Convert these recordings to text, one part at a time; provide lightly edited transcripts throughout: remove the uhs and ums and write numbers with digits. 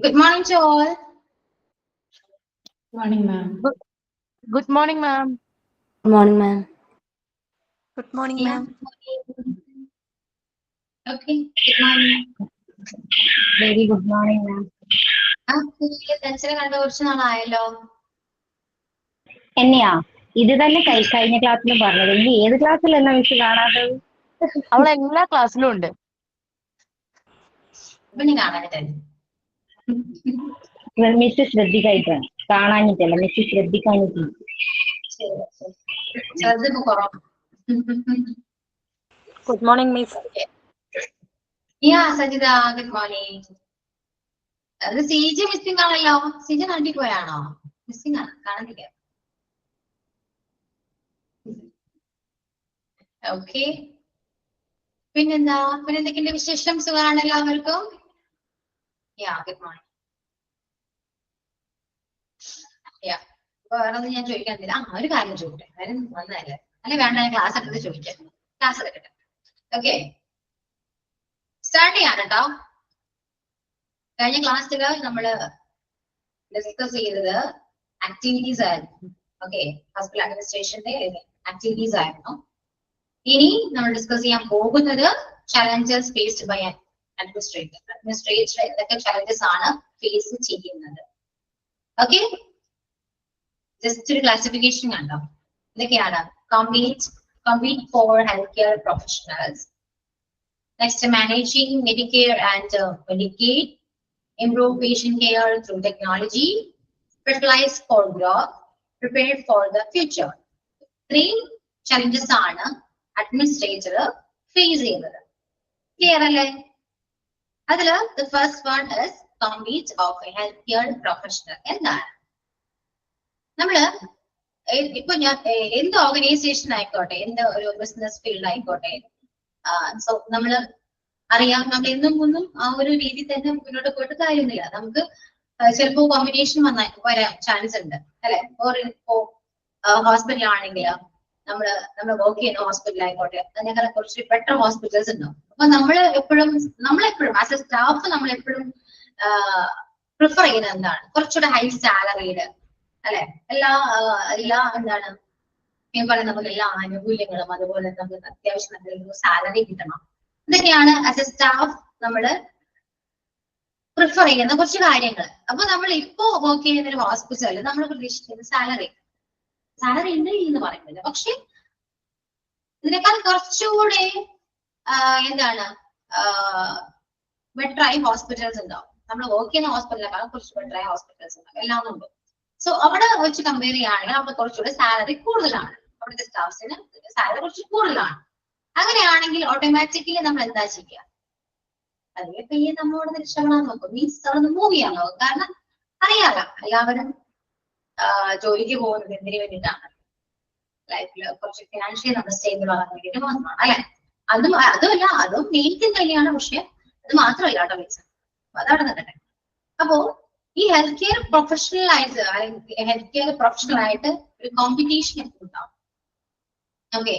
Good morning to all. Morning, ma'am. Good morning, ma'am. Good morning, ma'am. Good morning, Yeah, ma'am. good morning. Okay, good morning. Very good morning, ma'am. ടെൻഷനെ കണ്ട കുറച്ച് നാളായല്ലോ. എന്നെയാ ഇത് തന്നെ കഴിഞ്ഞ ക്ലാസ്സിൽ പറഞ്ഞത്. ഇനി ഏത് ക്ലാസ്സിൽ എന്നാ മിസ് കാണാത്തത്? അവൾ എല്ലാ ക്ലാസ്സിലും ഉണ്ട്. ഇപ്പൊ നീ കാണാനിട്ടല്ലേ? Miss ശ്രദ്ധിക്കായിട്ടാണ്, കാണാഞ്ഞിട്ടല്ല, miss ശ്രദ്ധിക്കാഞ്ഞിട്ടില്ല. ശ്രദ്ധ കുറവാണ്. Good morning, Miss. Yeah, Sajitha, good morning. അത് സിജ മിസ്സിംഗ് ആണല്ലോ. സിജ നാട്ടിൽ പോയാണോ? മിസ്സിംഗ് ആണ്, കാണുന്നില്ല. ഓക്കെ, പിന്നെന്തൊക്കെയുണ്ട് വിശേഷം? സുഖമാണ് എല്ലാവർക്കും? യാ, ഗുഡ് മോർണിംഗ്. യാ, വേറെ ഒന്നും ഞാൻ ചോദിക്കാനില്ല. ഒരു കാര്യം ചോദിക്കട്ടെ, കാര്യം വന്നതല്ലേ, അല്ലെ വേണ്ട, ഞാൻ ക്ലാസ് എടുത്ത് ചോദിക്കാം. ക്ലാസ് എടുക്കട്ടെ. ഓക്കെ, സ്റ്റാർട്ട് ചെയ്യാൻ കേട്ടോ. കഴിഞ്ഞ ക്ലാസ്സിൽ നമ്മള് ഡിസ്കസ് ചെയ്തത് ആക്ടിവിറ്റീസ് ആയിരുന്നു. ഓക്കെ, ഹോസ്പിറ്റൽ അഡ്മിനിസ്ട്രേഷന്റെ ആക്ടിവിറ്റീസ് ആയിരുന്നു. ഇനി നമ്മൾ ഡിസ്കസ് ചെയ്യാൻ പോകുന്നത് challenges faced by administrator. Administrator എന്തൊക്കെ ചലഞ്ചസ് ആണ് ഫേസ് ചെയ്യുന്നത്? ഓക്കെ, ജസ്റ്റ് ഒരു ക്ലാസിഫിക്കേഷൻ കണ്ടോ. ഇതൊക്കെയാണ് compete for healthcare professionals. Next, managing Medicare and Medicaid, improve patient care through technology, specialize for growth, prepare for the future. Three challenges ആണ് administrator face ചെയ്യുന്നത്. Clear അല്ലേ? അതില് the first one is compete of a healthcare professional. എന്താണ്? നമ്മള് ഇപ്പൊ ഞാൻ എന്ത് organisation ആയിക്കോട്ടെ, എന്ത് ഒരു ബിസിനസ് ഫീൽഡ് ആയിക്കോട്ടെ, സോ നമ്മള് അറിയാം, നമ്മൾ എന്നും ഒന്നും ആ ഒരു രീതി തന്നെ മുന്നോട്ട് പോയിട്ട് കാര്യമൊന്നുമില്ല. നമുക്ക് ചിലപ്പോ കോമ്പിനേഷൻ വരാൻ ചാൻസ് ഉണ്ട്, അല്ലെ? ഇപ്പോ ഹോസ്പിറ്റലാണെങ്കിൽ നമ്മൾ വർക്ക് ചെയ്യുന്ന ഹോസ്പിറ്റൽ ആയിക്കോട്ടെ, അതിനേക്കാൾ കുറച്ച് ബെറ്റർ ഹോസ്പിറ്റൽസ് ഉണ്ടാവും. അപ്പൊ നമ്മളെപ്പോഴും ആസ് എ സ്റ്റാഫ് നമ്മളെപ്പോഴും പ്രിഫർ ചെയ്യുന്നത് എന്താണ്? കുറച്ചുകൂടെ ഹൈ സാലറീഡ്, അല്ലെ? എല്ലാ എന്താണ് ഞാൻ പറയുന്നത്, നമുക്ക് എല്ലാ ആനുകൂല്യങ്ങളും അതുപോലെ നമുക്ക് അത്യാവശ്യം എന്തെങ്കിലും സാലറി കിട്ടണം. ഇതൊക്കെയാണ് ആസ് എ സ്റ്റാഫ് നമ്മള് പ്രിഫർ ചെയ്യുന്ന കുറച്ച് കാര്യങ്ങൾ. അപ്പൊ നമ്മൾ ഇപ്പോ വർക്ക് ചെയ്യുന്ന ഒരു ഹോസ്പിറ്റലിൽ നമ്മൾ പ്രതീക്ഷിക്കുന്ന സാലറി ഉണ്ട് എന്ന് പറയുന്നില്ല, പക്ഷെ ഇതിനേക്കാൾ കുറച്ചുകൂടെ എന്താണ് ബെറ്ററായി ഹോസ്പിറ്റൽസ് ഉണ്ടാവും. നമ്മൾ വർക്ക് ചെയ്യുന്ന ഹോസ്പിറ്റലിനേക്കാൾ കുറച്ച് ബെറ്ററായ ഹോസ്പിറ്റൽസ് ഉണ്ടാവും, എല്ലാം ഉണ്ട്. സോ അവിടെ വെച്ച് കമ്പയർ ചെയ്യുകയാണെങ്കിൽ അവിടെ കുറച്ചുകൂടെ സാലറി കൂടുതലാണ്, അവിടുത്തെ സ്റ്റാഫ്സിന് സാലറി കുറച്ച് കൂടുതലാണ്. അങ്ങനെയാണെങ്കിൽ ഓട്ടോമാറ്റിക്കലി നമ്മൾ എന്താ ചെയ്യുക? അതിലെ പയ്യെ നമ്മളോട് രക്ഷപ്പെടാൻ നോക്കും, മീൻസ് അവിടെ മൂവ് ചെയ്യാൻ നോക്കും. കാരണം അറിയാലോ, എല്ലാവരും ജോലിക്ക് പോകുന്നത് എന്തിനു വേണ്ടിയിട്ടാണ്? ലൈഫിൽ കുറച്ച് ഫിനാൻഷ്യലി നമ്മൾ സ്റ്റേബിൾ ആകാൻ വേണ്ടിയിട്ട് മാത്രമാണ്, അല്ലെ? അതും മെയിൻ തിങ് തന്നെയാണ്, പക്ഷെ അത് മാത്രമല്ല കേട്ടോ റീസൺ. അതവിടെ നിൽക്കട്ടെ. അപ്പോ ഈ ഹെൽത്ത് കെയർ പ്രൊഫഷണൽ ആയിട്ട് ഒരു കോമ്പറ്റീഷൻ എപ്പോഴും ഉണ്ടാവും. ഓക്കെ,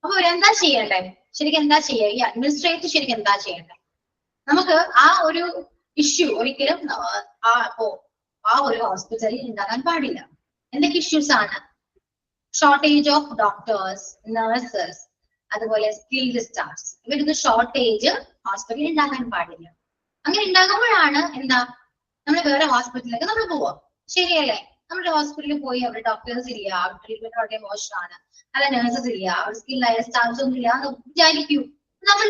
അപ്പൊ ഇവരെന്താ ചെയ്യണ്ടേ? ശരിക്കും എന്താ ചെയ്യുക? ഈ അഡ്മിനിസ്ട്രേറ്റർ ശരിക്കും എന്താ ചെയ്യണ്ടേ? നമുക്ക് ആ ഒരു ഇഷ്യൂ ഒരിക്കലും ആ ഒരു ഹോസ്പിറ്റലിൽ ഉണ്ടാകാൻ പാടില്ല. എന്തൊക്കെ ഇഷ്യൂസ് ആണ്? ഷോർട്ടേജ് ഓഫ് ഡോക്ടേഴ്സ്, നഴ്സസ്, അതുപോലെ സ്കിൽഡ് സ്റ്റാഫ്സ്. ഇവർക്ക് ഷോർട്ടേജ് ഹോസ്പിറ്റലിൽ ഉണ്ടാകാൻ പാടില്ല. അങ്ങനെ ഉണ്ടാകുമ്പോഴാണ് എന്താ, നമ്മൾ വേറെ ഹോസ്പിറ്റലിലേക്ക് നമ്മൾ പോവാം, ശരിയല്ലേ? നമ്മുടെ ഹോസ്പിറ്റലിൽ പോയി അവിടെ ഡോക്ടേഴ്സ് ഇല്ല, അവിടെ ട്രീറ്റ്മെന്റ് വളരെ മോശമാണ്, അല്ല നഴ്സസ് ഇല്ല, അവിടെ സ്കില്ലായ സ്റ്റാഫ്സ് ഒന്നും ഇല്ല എന്ന് വിചാരിക്കൂ. നമ്മൾ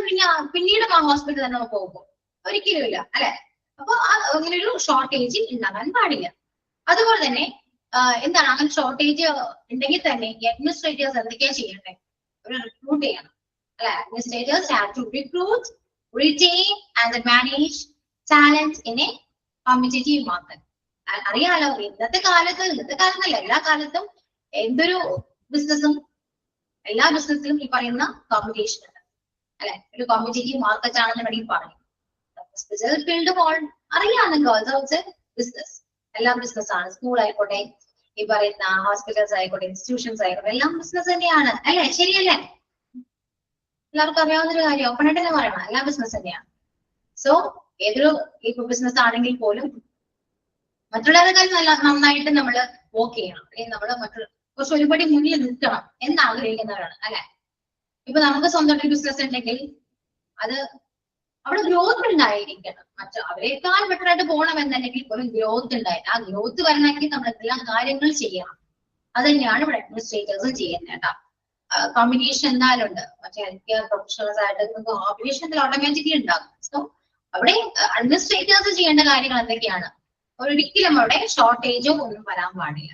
പിന്നീട് ആ ഹോസ്പിറ്റലിൽ തന്നെ പോകും? ഒരിക്കലും ഇല്ല, അല്ലെ? അപ്പൊ അങ്ങനെ ഒരു ഷോർട്ടേജ് ഉണ്ടാകാൻ പാടില്ല. അതുപോലെ തന്നെ എന്താണ്, അങ്ങനെ ഷോർട്ടേജ് ഉണ്ടെങ്കിൽ തന്നെ ഈ അഡ്മിനിസ്ട്രേറ്റേഴ്സ് എന്തൊക്കെയാ ചെയ്യണ്ടേ? ഒരു റിക്രൂട്ട് ചെയ്യണം, അല്ലെ? Administrators have to recruit, retain and manage talent in a competitive market. അറിയാലോ, ഇന്നത്തെ കാലത്തല്ല, എല്ലാ കാലത്തും എന്തൊരു ബിസിനസ്സും, എല്ലാ ബിസിനസ്സിലും ഈ പറയുന്ന കോമ്പറ്റീഷൻ ഉണ്ട്, അല്ലെ? ഒരു കോമ്പറ്റീറ്റീവ് മാർക്കറ്റ് ആണെന്ന് വേണമെങ്കിൽ പറയും. ഹോസ്പിറ്റൽ ഫീൽഡ് അറിയാമെങ്കിൽ ബിസിനസ്, എല്ലാം ബിസിനസ് ആണ്. സ്കൂൾ ആയിക്കോട്ടെ, ഈ പറയുന്ന ഹോസ്പിറ്റൽസ് ആയിക്കോട്ടെ, ഇൻസ്റ്റിറ്റ്യൂഷൻസ് ആയിക്കോട്ടെ, എല്ലാം ബിസിനസ് തന്നെയാണ്, അല്ലെ? ശരിയല്ലേ? എല്ലാവർക്കും അറിയാവുന്നൊരു കാര്യം, ഓപ്പൺ ആയിട്ട് തന്നെ പറയണം, എല്ലാം ബിസിനസ് തന്നെയാണ്. സോ ഏതൊരു ബിസിനസ് ആണെങ്കിൽ പോലും മറ്റുള്ളവരെക്കാൾ നന്നായിട്ട് നമ്മൾ വർക്ക് ചെയ്യണം, അല്ലെങ്കിൽ നമ്മൾ കുറച്ച് ഒരുപടി മുന്നിൽ നിൽക്കണം എന്ന് ആഗ്രഹിക്കുന്നവരാണ് അല്ലെ. ഇപ്പൊ നമുക്ക് സ്വന്തമായിട്ട് ബിസിനസ് ഉണ്ടെങ്കിൽ അത് അവിടെ ഗ്രോത്ത് ഉണ്ടായിരിക്കണം. അവരെക്കാൾ ബെറ്റർ ആയിട്ട് പോകണം എന്നുണ്ടെങ്കിൽ ഒരു ഗ്രോത്ത് ഉണ്ടായി. ആ ഗ്രോത്ത് വരണമെങ്കിൽ നമ്മൾ എന്തെല്ലാം കാര്യങ്ങൾ ചെയ്യണം, അത് തന്നെയാണ് ഇവിടെ അഡ്മിനിസ്ട്രേറ്റേഴ്സ് ചെയ്യുന്നത് കേട്ടോ. കോമ്പിനേഷൻ എന്തായാലും ഉണ്ട്, മറ്റേ ഹെൽത്ത് കെയർ പ്രൊഫഷണൽസ് ആയിട്ട് നമുക്ക് കോമ്പിനേഷൻ ഓട്ടോമാറ്റിക്കലി ഉണ്ടാകും. സോ അവിടെ അഡ്മിനിസ്ട്രേറ്റേഴ്സ് ചെയ്യേണ്ട കാര്യങ്ങൾ എന്തൊക്കെയാണ്? ഒരിക്കലും അവിടെ ഷോർട്ടേജോ ഒന്നും വരാൻ പാടില്ല.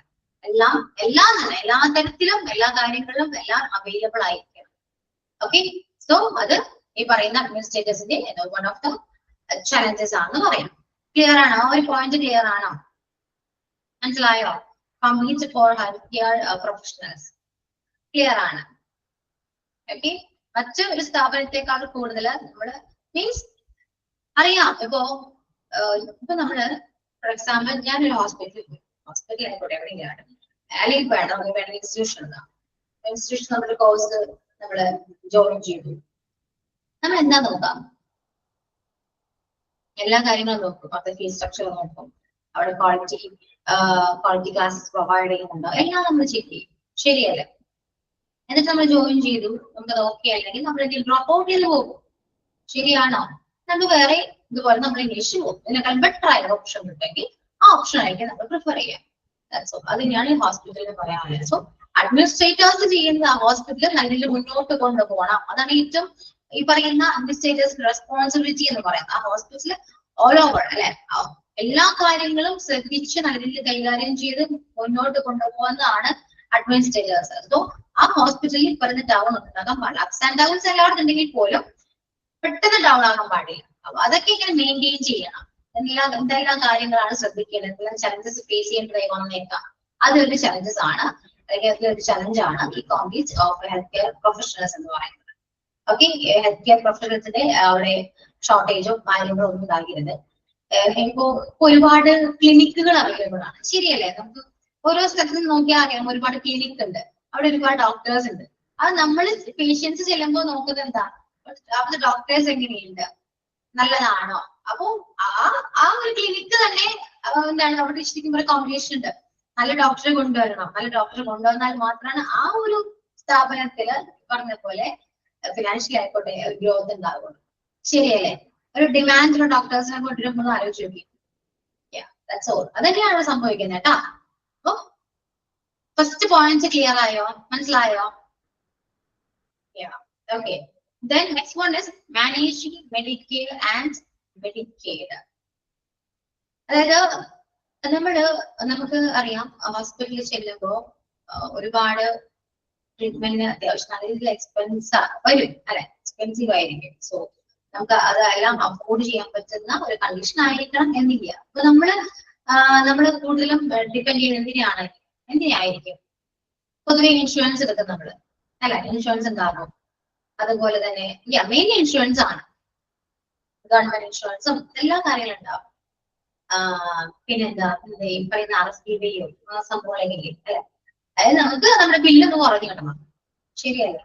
എല്ലാ തരത്തിലും എല്ലാ കാര്യങ്ങളിലും എല്ലാം അവൈലബിൾ ആയിരിക്കണം. ഓക്കെ, സോ അത് ഈ പറയുന്ന അഡ്മിനിസ്ട്രേറ്റേഴ്സിന്റെ വൺ ഓഫ് ദ ചലഞ്ചസ് ആണെന്ന് പറയാം. ക്ലിയർ ആണോ? ഒരു പോയിന്റ് ക്ലിയർ ആണോ? മനസ്സിലായോ? Complete for health care professionals clear ആണ്. ഓക്കെ, മറ്റൊരു സ്ഥാപനത്തെക്കാൾ കൂടുതൽ നമ്മള് മീൻസ് അറിയാം. ഇപ്പൊ നമ്മള് ഫോർ എക്സാമ്പിൾ ഞാനൊരു ഹോസ്പിറ്റൽ ആയിക്കോട്ടെ, എവിടെയാണ് അല്ലെങ്കിൽ വേണം ഇൻസ്റ്റിറ്റ്യൂഷൻ നമ്മുടെ കോഴ്സ് നമ്മള് ജോയിൻ ചെയ്തു. നമ്മൾ എന്താ നോക്കാം? എല്ലാ കാര്യങ്ങളും നോക്കും. അവിടെ ഫീസ് സ്ട്രക്ചർ നോക്കും, അവിടെ ക്വാളിറ്റി ക്ലാസ്സസ് പ്രൊവൈഡ് ചെയ്യുന്നുണ്ടോ, എല്ലാം നമ്മൾ ചെക്ക് ചെയ്യും. ശരിയല്ലേ? എന്നിട്ട് നമ്മൾ ജോയിൻ ചെയ്തു, നമുക്ക് ഓക്കെ അല്ലെങ്കിൽ നമ്മൾ ഡ്രോപ്പ് ഔട്ട് ചെയ്ത് പോകും. ശരിയാണോ? നമുക്ക് വേറെ ഇതുപോലെ നമ്മൾ ഇംഗ്ലീഷ് പോകും. ഇതിനേക്കാൾ ബെറ്റർ ആയ ഓപ്ഷൻ ഉണ്ടെങ്കിൽ ആ ഓപ്ഷൻ ആയിരിക്കും നമ്മൾ പ്രിഫർ ചെയ്യാം. അത് തന്നെയാണ് ഈ ഹോസ്പിറ്റലിൽ പറയാനുള്ളത്. സോ അഡ്മിനിസ്ട്രേറ്റേഴ്സ് ചെയ്യുന്ന ഹോസ്പിറ്റലിൽ നല്ല രീതിയിൽ മുന്നോട്ട് കൊണ്ടുപോകണം. അതാണ് ഏറ്റവും ഈ പറയുന്ന അഡ്മിനിസ്ട്രേറ്റേഴ്സ് റെസ്പോൺസിബിലിറ്റി എന്ന് പറയുന്നത്. ആ ഹോസ്പിറ്റലിൽ ഓൾ ഓവർ അല്ലെ എല്ലാ കാര്യങ്ങളും ശ്രദ്ധിച്ച് നല്ല രീതിയിൽ കൈകാര്യം ചെയ്ത് മുന്നോട്ട് കൊണ്ടുപോകുന്നതാണ് അഡ്മിനിസ്ട്രേറ്റേഴ്സ്. സോ ആ ഹോസ്പിറ്റലിൽ പറയുന്ന ഡൗൺ ഉണ്ടാകാൻ പാടില്ല. അപ്സ് ആൻഡ് ഡൗൺസ് എല്ലായിടത്തും ഉണ്ടെങ്കിൽ പോലും പെട്ടെന്ന് ഡൗൺ ആകാൻ പാടില്ല. അപ്പൊ അതൊക്കെ ഇങ്ങനെ മെയിൻറ്റെയിൻ ചെയ്യണം. എന്തെല്ലാം കാര്യങ്ങളാണ് ശ്രദ്ധിക്കേണ്ടത്, എന്തെല്ലാം ചലഞ്ചസ് ഫേസ് ചെയ്യേണ്ടതായി വന്നേക്കാം. അതൊരു ചലഞ്ചസ് ആണ്, അല്ലെങ്കിൽ ഒരു ചലഞ്ചാണ് ഈ compete of health care professionals എന്ന് പറയുന്നത്. ഓക്കെ, ഹെൽത്ത് കെയർ പ്രൊഫഷണൽസിന്റെ അവിടെ ഷോർട്ടേജോ കാര്യങ്ങളോ ഒന്നും ഉണ്ടാകരുത്. ഇപ്പോ ഒരുപാട് ക്ലിനിക്കുകൾ അവൈലബിൾ ആണ്. ശരിയല്ലേ? നമുക്ക് ഓരോ സ്ഥലത്തും നോക്കിയാൽ അറിയാം, ഒരുപാട് ക്ലിനിക് ഉണ്ട്, അവിടെ ഒരുപാട് ഡോക്ടേഴ്സ് ഉണ്ട്. അത് നമ്മൾ പേഷ്യൻസ് ചെല്ലുമ്പോൾ നോക്കുന്നത് എന്താ, അവിടുത്തെ ഡോക്ടേഴ്സ് എങ്ങനെയുണ്ട്, നല്ലതാണോ? അപ്പൊ ആ ഒരു ക്ലിനിക്ക് തന്നെ എന്താണ് അവിടെ ശരിക്കും ഒരു കോമ്പിനേഷൻ ഉണ്ട്. നല്ല ഡോക്ടറെ കൊണ്ടുവരണം. നല്ല ഡോക്ടറെ കൊണ്ടുവന്നാൽ മാത്രമാണ് ആ ഒരു സ്ഥാപനത്തില് പറഞ്ഞ പോലെ ഫിനാൻഷ്യലി ആയിക്കോട്ടെ ഒരു ഗ്രോത്ത് ഉണ്ടാകുള്ളൂ. ശരിയല്ലേ? ഒരു ഡിമാൻഡുള്ള ഡോക്ടേഴ്സിനെ കൊണ്ടുവരുമ്പോൾ ആലോചിച്ച് നോക്കി. അതൊക്കെയാണ് സംഭവിക്കുന്നത് കേട്ടാ. അപ്പൊ ഫസ്റ്റ് പോയിന്റ് ക്ലിയർ ആയോ? മനസ്സിലായോ? Okay. Then next one is managing Medicare and Medicaid. അതായത് നമുക്ക് അറിയാം, ഹോസ്പിറ്റലിൽ ചെല്ലുമ്പോൾ ഒരുപാട് ട്രീറ്റ്മെന്റിന് അത്യാവശ്യം നല്ല രീതിയിൽ എക്സ്പെൻസ് വരും അല്ലെ, എക്സ്പെൻസീവ് ആയിരിക്കും. സോ നമുക്ക് അതെല്ലാം അഫോർഡ് ചെയ്യാൻ പറ്റുന്ന ഒരു കണ്ടീഷൻ ആയിരിക്കണം എന്നില്ല. അപ്പൊ നമ്മള് കൂടുതലും ഡിപ്പെൻഡ് ചെയ്യുന്ന എന്തിനായിരിക്കും? പൊതുവെ ഇൻഷുറൻസ് എടുക്കും നമ്മള് അല്ലെ, ഇൻഷുറൻസ് ഉണ്ടാകും. അതുപോലെ തന്നെ മെയിൻ ഇൻഷുറൻസ് ആണ്, ഗവൺമെന്റ് ഇൻഷുറൻസും എല്ലാ കാര്യങ്ങളും ഉണ്ടാവും. പിന്നെന്താ ഈ പറയുന്ന RSPBയോ സംഭവങ്ങളെങ്കിലും അല്ലെ, അതായത് നമുക്ക് നമ്മുടെ ബില്ലൊന്ന് കുറഞ്ഞു കിട്ടണം. ശരിയല്ല?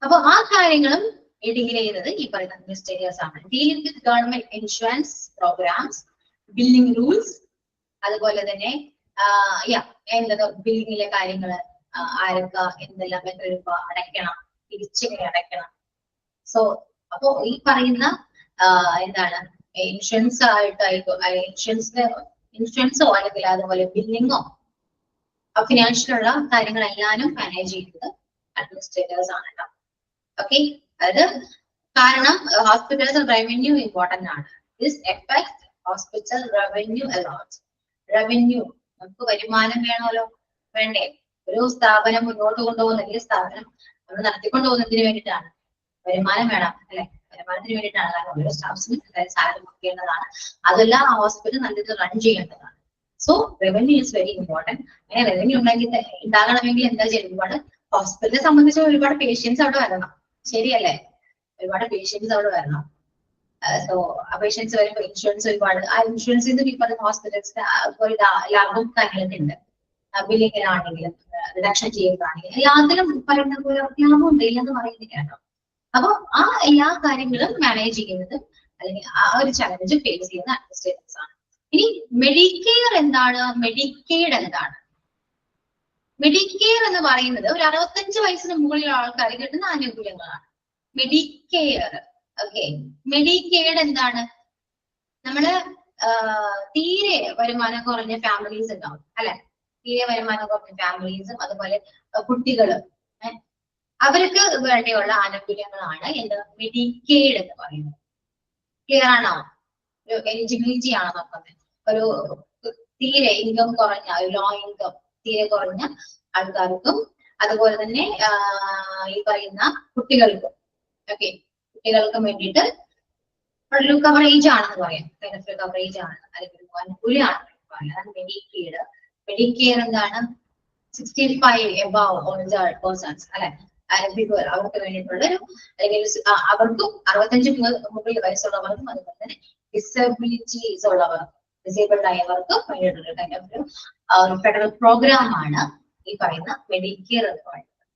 അപ്പൊ ആ കാര്യങ്ങളും ഡീൽ ചെയ്യുന്നത് ഈ പറയുന്ന അഡ്മിനിസ്ട്രേറ്റേഴ്സ് ആണ്. Dealing with government insurance programmes, billing rules, അതുപോലെ തന്നെ എന്താ ബില്ലിങ്ങിലെ കാര്യങ്ങള്, ആരൊക്കെ എന്തെല്ലാം എത്ര രൂപ അടയ്ക്കണം, തിരിച്ചെങ്ങനെ അടയ്ക്കണം. സോ അപ്പോ ഈ പറയുന്ന എന്താണ് ഇൻഷുറൻസ് ആയിട്ടോ ഇൻഷുറൻസോ അല്ലെങ്കിൽ അതുപോലെ ബില്ലിങ്ങോ ഫിനാൻഷ്യലുള്ള കാര്യങ്ങളെല്ലാനും മാനേജ് ചെയ്യുന്നത് അഡ്മിനിസ്ട്രേറ്റേഴ്സ് ആണ് കേട്ടോ. ഓക്കെ, അതായത് കാരണം ഹോസ്പിറ്റൽസ് റവന്യൂ ഇമ്പോർട്ടന്റ് ആണ്. This effect hospital revenue a lot. Revenue നമുക്ക് വരുമാനം വേണമല്ലോ, വേണ്ടേ? ഒരു സ്ഥാപനം മുന്നോട്ട് കൊണ്ടുപോകുന്നെങ്കിൽ സ്ഥാപനം നമ്മൾ നടത്തിക്കൊണ്ടു പോകുന്നതിന് വേണ്ടിയിട്ടാണ്. വരുമാനം വേണം അല്ലെ, വരുമാനത്തിന് വേണ്ടിയിട്ടാണ്. കാരണം ഓരോ സ്റ്റാഫ്സിനും സാലറി കൊടുക്കേണ്ടതാണ്, അതെല്ലാം ആ ഹോസ്പിറ്റൽ നല്ലത് റൺ ചെയ്യേണ്ടതാണ്. So revenue is very important. അങ്ങനെ റവന്യൂ ഉണ്ടാകണമെങ്കിൽ എന്താ ചെയ്യുക? ഒരുപാട് ഹോസ്പിറ്റലിനെ സംബന്ധിച്ച് ഒരുപാട് പേഷ്യൻസ് അവിടെ വരണം. ശരിയല്ലേ? ഒരുപാട് പേഷ്യൻസ് അവിടെ വരണം. സോ ആ പേഷ്യൻസ് വരുമ്പോൾ ഇൻഷുറൻസ് ഒരുപാട്, ആ ഇൻഷുറൻസിൽ നിന്ന് ഈ പറയുന്ന ഹോസ്പിറ്റൽസിന് ഒരു ലാഭം കാര്യങ്ങളൊക്കെ ഉണ്ട്. ബില്ലിങ്ങിനാണെങ്കിലും റിഡക്ഷൻ ചെയ്യുന്നതാണെങ്കിലും എല്ലാത്തിലും പറയുന്ന പോലെ ലാഭം ഉണ്ട്, ഇല്ലെന്ന് പറയുന്നില്ല കേട്ടോ. അപ്പൊ ആ എല്ലാ കാര്യങ്ങളും മാനേജ് ചെയ്യുന്നത് അല്ലെങ്കിൽ ആ ഒരു ചലഞ്ച് ഫേസ് ചെയ്യുന്ന അഡ്മിനിസ്ട്രേറ്റേഴ്സ് ആണ്. ഇനി മെഡിക്കെയർ എന്താണ്, മെഡിക്കെയ്ഡ് എന്താണ്? മെഡിക്കെയർ എന്ന് പറയുന്നത് ഒരു 65 വയസ്സിന് മുകളിലുള്ള ആൾക്കാർക്ക് കിട്ടുന്ന ആനുകൂല്യങ്ങളാണ് മെഡിക്കെയർ. ഓക്കെ, മെഡിക്കെയ്ഡ് എന്താണ്? നമ്മള് തീരെ വരുമാനം കുറഞ്ഞ ഫാമിലീസ് ഉണ്ടാവും അല്ലെ, തീരെ വരുമാനം കുറഞ്ഞ ഫാമിലീസും അതുപോലെ കുട്ടികള്, അവർക്ക് വേണ്ടിയുള്ള ആനുകൂല്യങ്ങളാണ് എന്ത് മെഡിക്കെയ്ഡ് എന്ന് പറയുന്നത്. ക്ലിയർ ആണോ? ഒരു എലിജിബിലിറ്റി ആണ് നോക്കുന്നത്. ഒരു തീരെ ഇൻകം കുറഞ്ഞ, ലോ ഇൻകം തീരെ കുറഞ്ഞ ആൾക്കാർക്കും അതുപോലെ തന്നെ ഈ പറയുന്ന കുട്ടികൾക്കും, ഓക്കെ, കുട്ടികൾക്കും വേണ്ടിയിട്ട് ഒരു കവറേജ് ആണെന്ന് പറയാം, ബെനിഫിറ്റ് കവറേജ് ആണ്, അല്ലെങ്കിൽ അനുകൂലമാണ് പറയാം. മെഡിക്കെയ്ഡ്. മെഡിക്കെയർ എന്താണ്? 65 above old persons അല്ലെ, അവർക്ക് വേണ്ടിയിട്ടുള്ള ഒരു, അല്ലെങ്കിൽ അവർക്കും 65 മുകളിൽ വയസ്സുള്ളവർക്കും അതുപോലെ തന്നെ ഡിസബിലിറ്റീസ് ഉള്ളവർ, ഡിസേബിൾഡ് ആയവർക്കും വേണ്ടിയിട്ടുള്ള കൈൻഡ് ഓഫ് ഫെഡറൽ പ്രോഗ്രാം ആണ് ഈ പറയുന്ന മെഡിക്കെയർ എന്ന് പറയുന്നത്.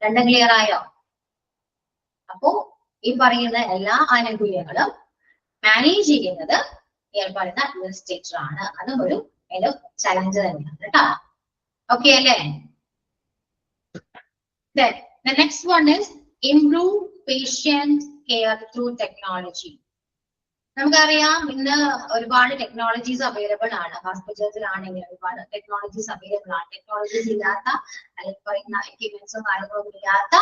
രണ്ടും ക്ലിയർ ആയോ? അപ്പോ ഈ പറയുന്ന എല്ലാ ആനുകൂല്യങ്ങളും മാനേജ് ചെയ്യുന്നത് ഈ പറയുന്ന അഡ്മിനിസ്ട്രേറ്റർ ആണ്. അതും ഒരു ചലഞ്ച് തന്നെയാണ് കേട്ടോ. ഓക്കെ അല്ലേ? Then the next one is improve patient care through technology. നമുക്കറിയാം ഇന്ന് ഒരുപാട് ടെക്നോളജീസ് അവൈലബിൾ ആണ്, ഹോസ്പിറ്റൽസിലാണെങ്കിൽ ഒരുപാട് ടെക്നോളജീസ് അവൈലബിൾ ആണ്. ടെക്നോളജീസ് ഇല്ലാത്ത അല്ലെങ്കിൽ പറയുന്ന എക്യുപ്മെന്റ്സോ കാര്യങ്ങളോ ഇല്ലാത്ത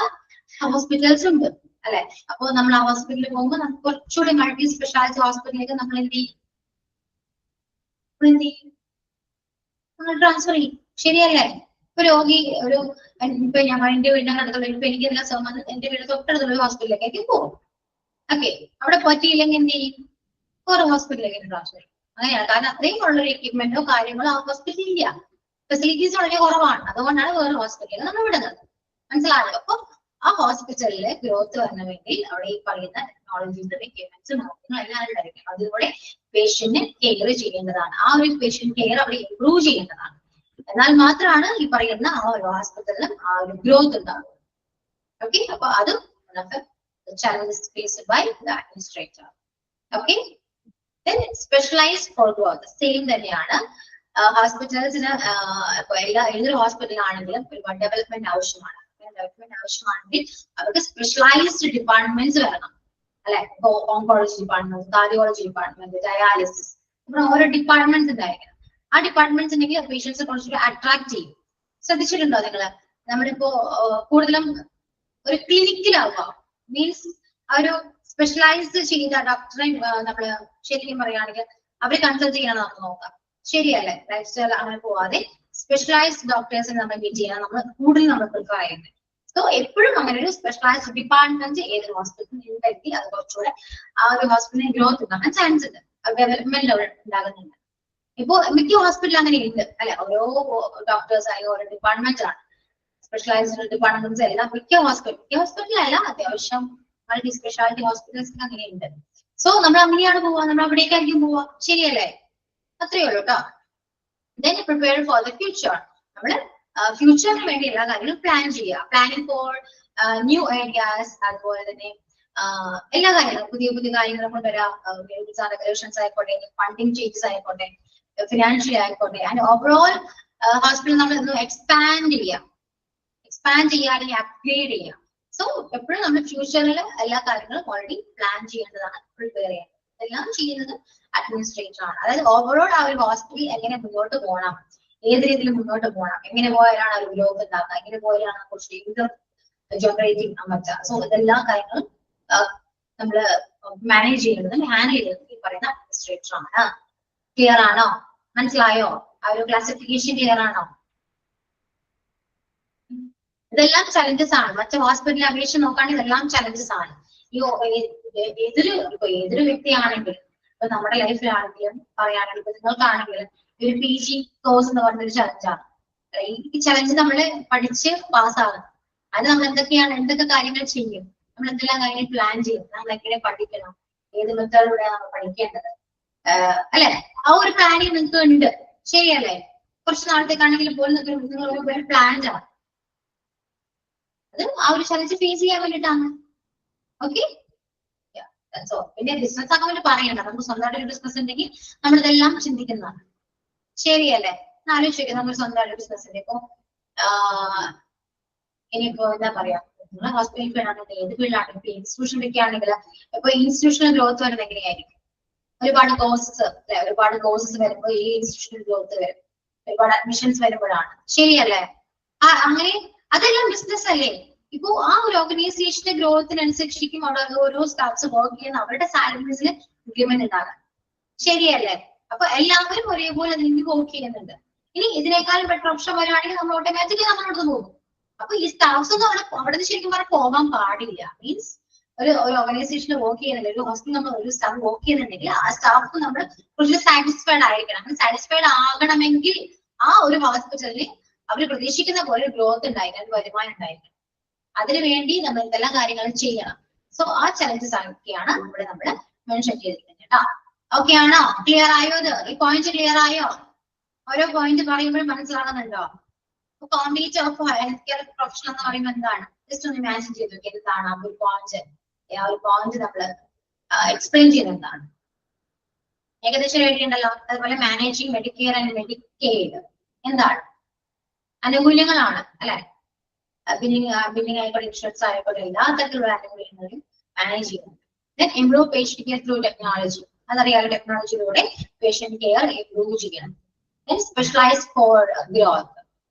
ഹോസ്പിറ്റൽസ് ഉണ്ട് അല്ലെ. അപ്പൊ നമ്മൾ ആ ഹോസ്പിറ്റലിൽ പോകുമ്പോൾ നമുക്ക് കുറച്ചുകൂടി മൾട്ടി സ്പെഷ്യാലിറ്റി ഹോസ്പിറ്റലിലേക്ക് നമ്മൾ എന്ത് ചെയ്യും? നമ്മൾ ട്രാൻസ്ഫർ ചെയ്യും. ശരിയല്ലേ? ഇപ്പൊ രോഗി ഒരു ഇപ്പൊ ഞാൻ എന്റെ വീടിന്റെ അടുത്തുള്ള ഇപ്പൊ എനിക്ക് എല്ലാ സമയം എന്റെ വീട് തൊട്ടടുത്തുള്ള ഹോസ്പിറ്റലിലേക്ക് പോകും. ഓക്കെ, അവിടെ പറ്റിയില്ലെങ്കിൽ എന്ത് ചെയ്യും? വേറെ ഹോസ്പിറ്റലിലേക്ക് ട്രാൻസ്ഫർ ചെയ്യും. അങ്ങനെയാണ്. കാരണം അത്രയും ഉള്ളൊരു എക്യുപ്മെന്റോ കാര്യങ്ങളോ ആ ഹോസ്പിറ്റലിൽ ഇല്ല, ഫെസിലിറ്റീസ് വളരെ കുറവാണ്. അതുകൊണ്ടാണ് വേറെ ഹോസ്പിറ്റലിൽ നമ്മൾ വിടുന്നത്. മനസ്സിലായോ? അപ്പൊ ആ ഹോസ്പിറ്റലില് ഗ്രോത്ത് വരാൻ വേണ്ടി അവിടെ ഈ പറയുന്ന ടെക്നോളജീസും എക്യുപ്മെന്റ്സും എല്ലാം ഉണ്ടായിരിക്കും. അതിലൂടെ പേഷ്യന്റിനെ കെയർ ചെയ്യേണ്ടതാണ്. ആ ഒരു പേഷ്യന്റ് കെയർ അവിടെ ഇംപ്രൂവ് ചെയ്യേണ്ടതാണ്. എന്നാൽ മാത്രമാണ് ഈ പറയുന്ന ആ ഒരു ഹോസ്പിറ്റലിലും ആ ഒരു ഗ്രോത്ത് ഉണ്ടാകുന്നത്. ഓക്കെ, അപ്പൊ അതും challenges faced by the administrator. Okay, then specialized for growth same തന്നെയാണ്. ഹോസ്പിറ്റൽസിന് ഇപ്പൊ ഏതൊരു ഹോസ്പിറ്റൽ ആണെങ്കിലും ഒരുപാട് ഡെവലപ്മെന്റ് ആവശ്യമാണ്. ഡെവലപ്മെന്റ് ആവശ്യമാണെങ്കിൽ അവർക്ക് സ്പെഷ്യലൈസ്ഡ് ഡിപ്പാർട്ട്മെന്റ്സ് വരണം അല്ലെ. ഇപ്പൊ oncology department, cardiology department, dialysis, ഇവിടെ ഓരോ ഡിപ്പാർട്ട്മെന്റ്സ് ഉണ്ടായിരിക്കണം. ആ ഡിപ്പാർട്ട്മെന്റ്സ് ഉണ്ടെങ്കിൽ പേഷ്യൻസ് കുറച്ചുകൂടി അട്രാക്ട് ചെയ്യും. ശ്രദ്ധിച്ചിട്ടുണ്ടോ നിങ്ങള്? നമ്മളിപ്പോ കൂടുതലും ഒരു ക്ലിനിക്കിലാവുക മീൻസ് ആ ഒരു സ്പെഷ്യലൈസ്ഡ് ചെയ്ത ഡോക്ടറെ നമ്മള് ശരിക്കും പറയുകയാണെങ്കിൽ അവരെ കൺസൾട്ട് ചെയ്യണം നമുക്ക് നോക്കാം. ശരിയല്ലേ? ലൈഫ് സ്റ്റൈൽ അങ്ങനെ പോവാതെ സ്പെഷ്യലൈസ്ഡ് ഡോക്ടേഴ്സിനെ നമ്മൾ മീറ്റ് ചെയ്യാൻ നമ്മൾ കൂടുതൽ നമ്മൾ പ്രിഫർ ചെയ്യുന്നത്. സോ എപ്പോഴും അങ്ങനെ ഒരു സ്പെഷ്യലൈസ്ഡ് ഡിപ്പാർട്ട്മെന്റ് ഏതൊരു ഹോസ്പിറ്റലിൽ ഉണ്ടെങ്കിൽ അത് കുറച്ചുകൂടെ ആ ഒരു ഹോസ്പിറ്റലിന് ഗ്രോത്ത് ഉണ്ടാകാൻ ചാൻസ് ഉണ്ട്, ഡെവലപ്മെന്റ് ഉണ്ടാകുന്നുണ്ട്. ഇപ്പോ മിക്ക ഹോസ്പിറ്റൽ അങ്ങനെ ഉണ്ട് അല്ലെ. ഓരോ ഡോക്ടേഴ്സ് ആയി ഓരോ ഡിപ്പാർട്ട്മെന്റ് ആണ്, സ്പെഷ്യലൈസ്ഡ് ഡിപ്പാർട്ട്മെന്റ്സ് എല്ലാം മിക്ക ഹോസ്പിറ്റലല്ല അത്യാവശ്യം മൾട്ടി സ്പെഷ്യാലിറ്റി ഹോസ്പിറ്റൽസ് അങ്ങനെ ഉണ്ട്. സോ നമ്മൾ അങ്ങനെയാണ് പോവാ, നമ്മൾ അവിടേക്കായിരിക്കും പോവാ. ശരിയല്ലേ? അത്രയേ ഉള്ളൂ കേട്ടോ. Then prepare for the future. നമ്മള് ഫ്യൂച്ചറിന് വേണ്ടി എല്ലാ കാര്യങ്ങളും പ്ലാൻ ചെയ്യുക. പ്ലാനിങ് ഫോർ ന്യൂ ഐഡിയാസ്, അതുപോലെ തന്നെ എല്ലാ കാര്യങ്ങളും പുതിയ പുതിയ കാര്യങ്ങൾ കൊണ്ടുവരാം. റെഗുലേഷൻസ് ആയിക്കോട്ടെ, ഫണ്ടിങ് ചേഞ്ചസ് ആയിക്കോട്ടെ, ഫിനാൻഷ്യലി ആയിക്കോട്ടെ, ആൻഡ് ഓവറോൾ ഹോസ്പിറ്റൽ നമ്മൾ എക്സ്പാൻഡ് ചെയ്യാം അല്ലെങ്കിൽ അപ്ഗ്രേഡ് ചെയ്യാം. സോ എപ്പോഴും നമ്മൾ ഫ്യൂച്ചറിൽ എല്ലാ കാര്യങ്ങളും ഓൾറെഡി പ്ലാൻ ചെയ്യേണ്ടതാണ്, പ്രിപ്പയർ ചെയ്യേണ്ടത്. എല്ലാം ചെയ്യുന്നത് അഡ്മിനിസ്ട്രേറ്റർ ആണ്. അതായത് ഓവറോൾ ആ ഒരു ഹോസ്പിറ്റൽ എങ്ങനെ മുന്നോട്ട് പോകണം, ഏത് രീതിയിൽ മുന്നോട്ട് പോകണം, എങ്ങനെ പോയാലാണ് ഒരു ഗ്രോത്ത് ഉണ്ടാക്കുക, എങ്ങനെ പോയാലാണ് കുറച്ച് ഇൻകം ജനറേറ്റിംഗ് പറ്റുക. സോ ഇതെല്ലാ കാര്യങ്ങളും നമ്മള് മാനേജ് ചെയ്യുന്നതും ഹാൻഡിൽ ചെയ്യുന്നതും ഈ പറയുന്ന അഡ്മിനിസ്ട്രേറ്റർ ആണ്. ക്ലിയർ ആണോ? മനസ്സിലായോ? ആ ഒരു ക്ലാസിഫിക്കേഷൻ ക്ലിയർ ആണോ? ഇതെല്ലാം ചലഞ്ചസ് ആണ്. മറ്റു ഹോസ്പിറ്റലിൽ അപേക്ഷിച്ച് നോക്കുകയാണെങ്കിൽ ഇതെല്ലാം ചലഞ്ചസ് ആണ്. ഈ ഏതൊരു വ്യക്തിയാണെങ്കിലും ഇപ്പൊ നമ്മുടെ ലൈഫിലാണെങ്കിലും പറയുകയാണെങ്കിൽ ഇപ്പൊ നിങ്ങൾക്കാണെങ്കിലും ഒരു PG കോഴ്സ് എന്ന് പറഞ്ഞൊരു ചലഞ്ചാണ്. ഈ ചലഞ്ച് നമ്മള് പഠിച്ച് പാസ്സാകും. അത് നമ്മൾ എന്തൊക്കെ കാര്യങ്ങൾ ചെയ്യും, നമ്മൾ എന്തെല്ലാം കാര്യങ്ങൾ പ്ലാൻ ചെയ്യും, നമ്മൾ എങ്ങനെ പഠിക്കണം, ഏത് മെത്തേഡിലൂടെ നമ്മൾ പഠിക്കേണ്ടത് അല്ലെ. ആ ഒരു പ്ലാനിങ് നിങ്ങൾക്ക് ഉണ്ട്. ശരിയല്ലേ? കുറച്ച് നാളത്തേക്കാണെങ്കിൽ പോലും നിങ്ങൾ ഒരു പ്ലാൻഡ് ആണ്. അത് ആ ഒരു ചലഞ്ച് ഫേസ് ചെയ്യാൻ വേണ്ടിയിട്ടാണ്. ഓക്കെ, പിന്നെ ബിസിനസ് ആക്കാൻ വേണ്ടി പറയണ്ട, നമുക്ക് സ്വന്തമായിട്ട് ഒരു ബിസിനസ് ഉണ്ടെങ്കിൽ നമ്മളിതെല്ലാം ചിന്തിക്കുന്നതാണ്. ശരിയല്ലേ? ആലോചിക്കുക, നമ്മൾ സ്വന്തമായിട്ട് ബിസിനസ് ഉണ്ട്. ഇപ്പൊ ഇനിയിപ്പോ എന്താ പറയാ, നിങ്ങളെ ഹോസ്പിറ്റൽ ഫീൽഡ് ആണെങ്കിൽ ഏത് ഫീൽഡാണെങ്കിൽ ഇപ്പൊ ഇൻസ്റ്റിറ്റ്യൂഷനിലൊക്കെ ആണെങ്കിൽ ഇപ്പൊ ഇൻസ്റ്റിറ്റ്യൂഷണൽ ഗ്രോത്ത് വരുന്നത് എങ്ങനെയായിരിക്കും? ഒരുപാട് കോഴ്സസ് അല്ലെ, ഒരുപാട് കോഴ്സസ് വരുമ്പോൾ ഈ ഇൻസ്റ്റിറ്റ്യൂഷണൽ ഗ്രോത്ത് വരും, ഒരുപാട് അഡ്മിഷൻസ് വരുമ്പോഴാണ്. ശരിയല്ലേ? അങ്ങനെ അതെല്ലാം ബിസിനസ് അല്ലേ? ഇപ്പൊ ആ ഒരു ഓർഗനൈസേഷന്റെ ഗ്രോത്തിനനുസരിച്ചിരിക്കും അവിടെ ഓരോ സ്റ്റാഫ്സ് വർക്ക് ചെയ്യുന്ന അവരുടെ സാലറീസിൽ ഇൻക്രിമെന്റ് ഉണ്ടാകാൻ. ശരിയല്ലേ? അപ്പൊ എല്ലാവരും ഒരേപോലെ നിന്ന് വർക്ക് ചെയ്യുന്നുണ്ട്. ഇനി ഇതിനേക്കാളും ബെറ്റർ ഓപ്ഷൻ വരുവാണെങ്കിൽ നമ്മൾ ഓട്ടോമാറ്റിക്കലി നമ്മളോട് പോകും. അപ്പൊ ഈ സ്റ്റാഫ്സ് ഒന്നും അവിടെ ശരിക്കും പറഞ്ഞാൽ പോകാൻ പാടില്ല. മീൻസ് ഒരു ഓർഗനൈസേഷനിൽ വർക്ക് ചെയ്യുന്നുണ്ടെങ്കിൽ, ഒരു ഹോസ്പിറ്റലിൽ നമ്മൾ ഒരു സ്റ്റാഫ് വർക്ക് ചെയ്യുന്നുണ്ടെങ്കിൽ ആ സ്റ്റാഫ് നമ്മൾ കുറച്ച് സാറ്റിസ്ഫൈഡ് ആയിരിക്കണം. അങ്ങനെ സാറ്റിസ്ഫൈഡ് ആകണമെങ്കിൽ ആ ഒരു ഹോസ്പിറ്റലിന് അവർ പ്രതീക്ഷിക്കുന്ന പോലെ ഗ്രോത്ത് ഉണ്ടായിരിക്കണം, വരുമാനം ഉണ്ടായിരിക്കണം. അതിനുവേണ്ടി നമ്മൾ എന്തെല്ലാം കാര്യങ്ങളും ചെയ്യണം. സോ ആ ചലഞ്ചസ് ഒക്കെയാണ് ഇവിടെ നമ്മൾ മെൻഷൻ ചെയ്തിരിക്കുന്നത് കേട്ടോ. ഓക്കെ ആണോ? ക്ലിയർ ആയോ? ഈ പോയിന്റ് ക്ലിയർ ആയോ? ഓരോ പോയിന്റ് പറയുമ്പോഴും മനസ്സിലാകുന്നുണ്ടോ? Compete of health care profession എന്ന് പറയുമ്പോൾ എന്താണ്? ജസ്റ്റ് ഒന്ന് ഇമാജിൻ ചെയ്ത് നോക്കി, എന്താണ് ആ ഒരു പോയിന്റ് നമ്മൾ എക്സ്പ്ലെയിൻ ചെയ്യുന്നതാണ്. ഏകദേശം എഴുതിയുണ്ടല്ലോ. അതുപോലെ മാനേജിങ് മെഡിക്കെയർ ആൻഡ് മെഡിക്കെയ്ഡ് എന്താണ്? ആനുകൂല്യങ്ങളാണ് അല്ലെ? ബില്ലിംഗ് ആയിക്കോട്ടെ, ഇൻഷുറൻസ് ആയിക്കോട്ടെ, എല്ലാ തരത്തിലുള്ള ആനുകൂല്യങ്ങളും മാനേജ് ചെയ്യുന്നു. Then improve patient care through technology. അതറിയാലോ, ടെക്നോളജിയിലൂടെ പേഷ്യന്റ് കെയർ ഇംപ്രൂവ് ചെയ്യണം. Then specialise for growth.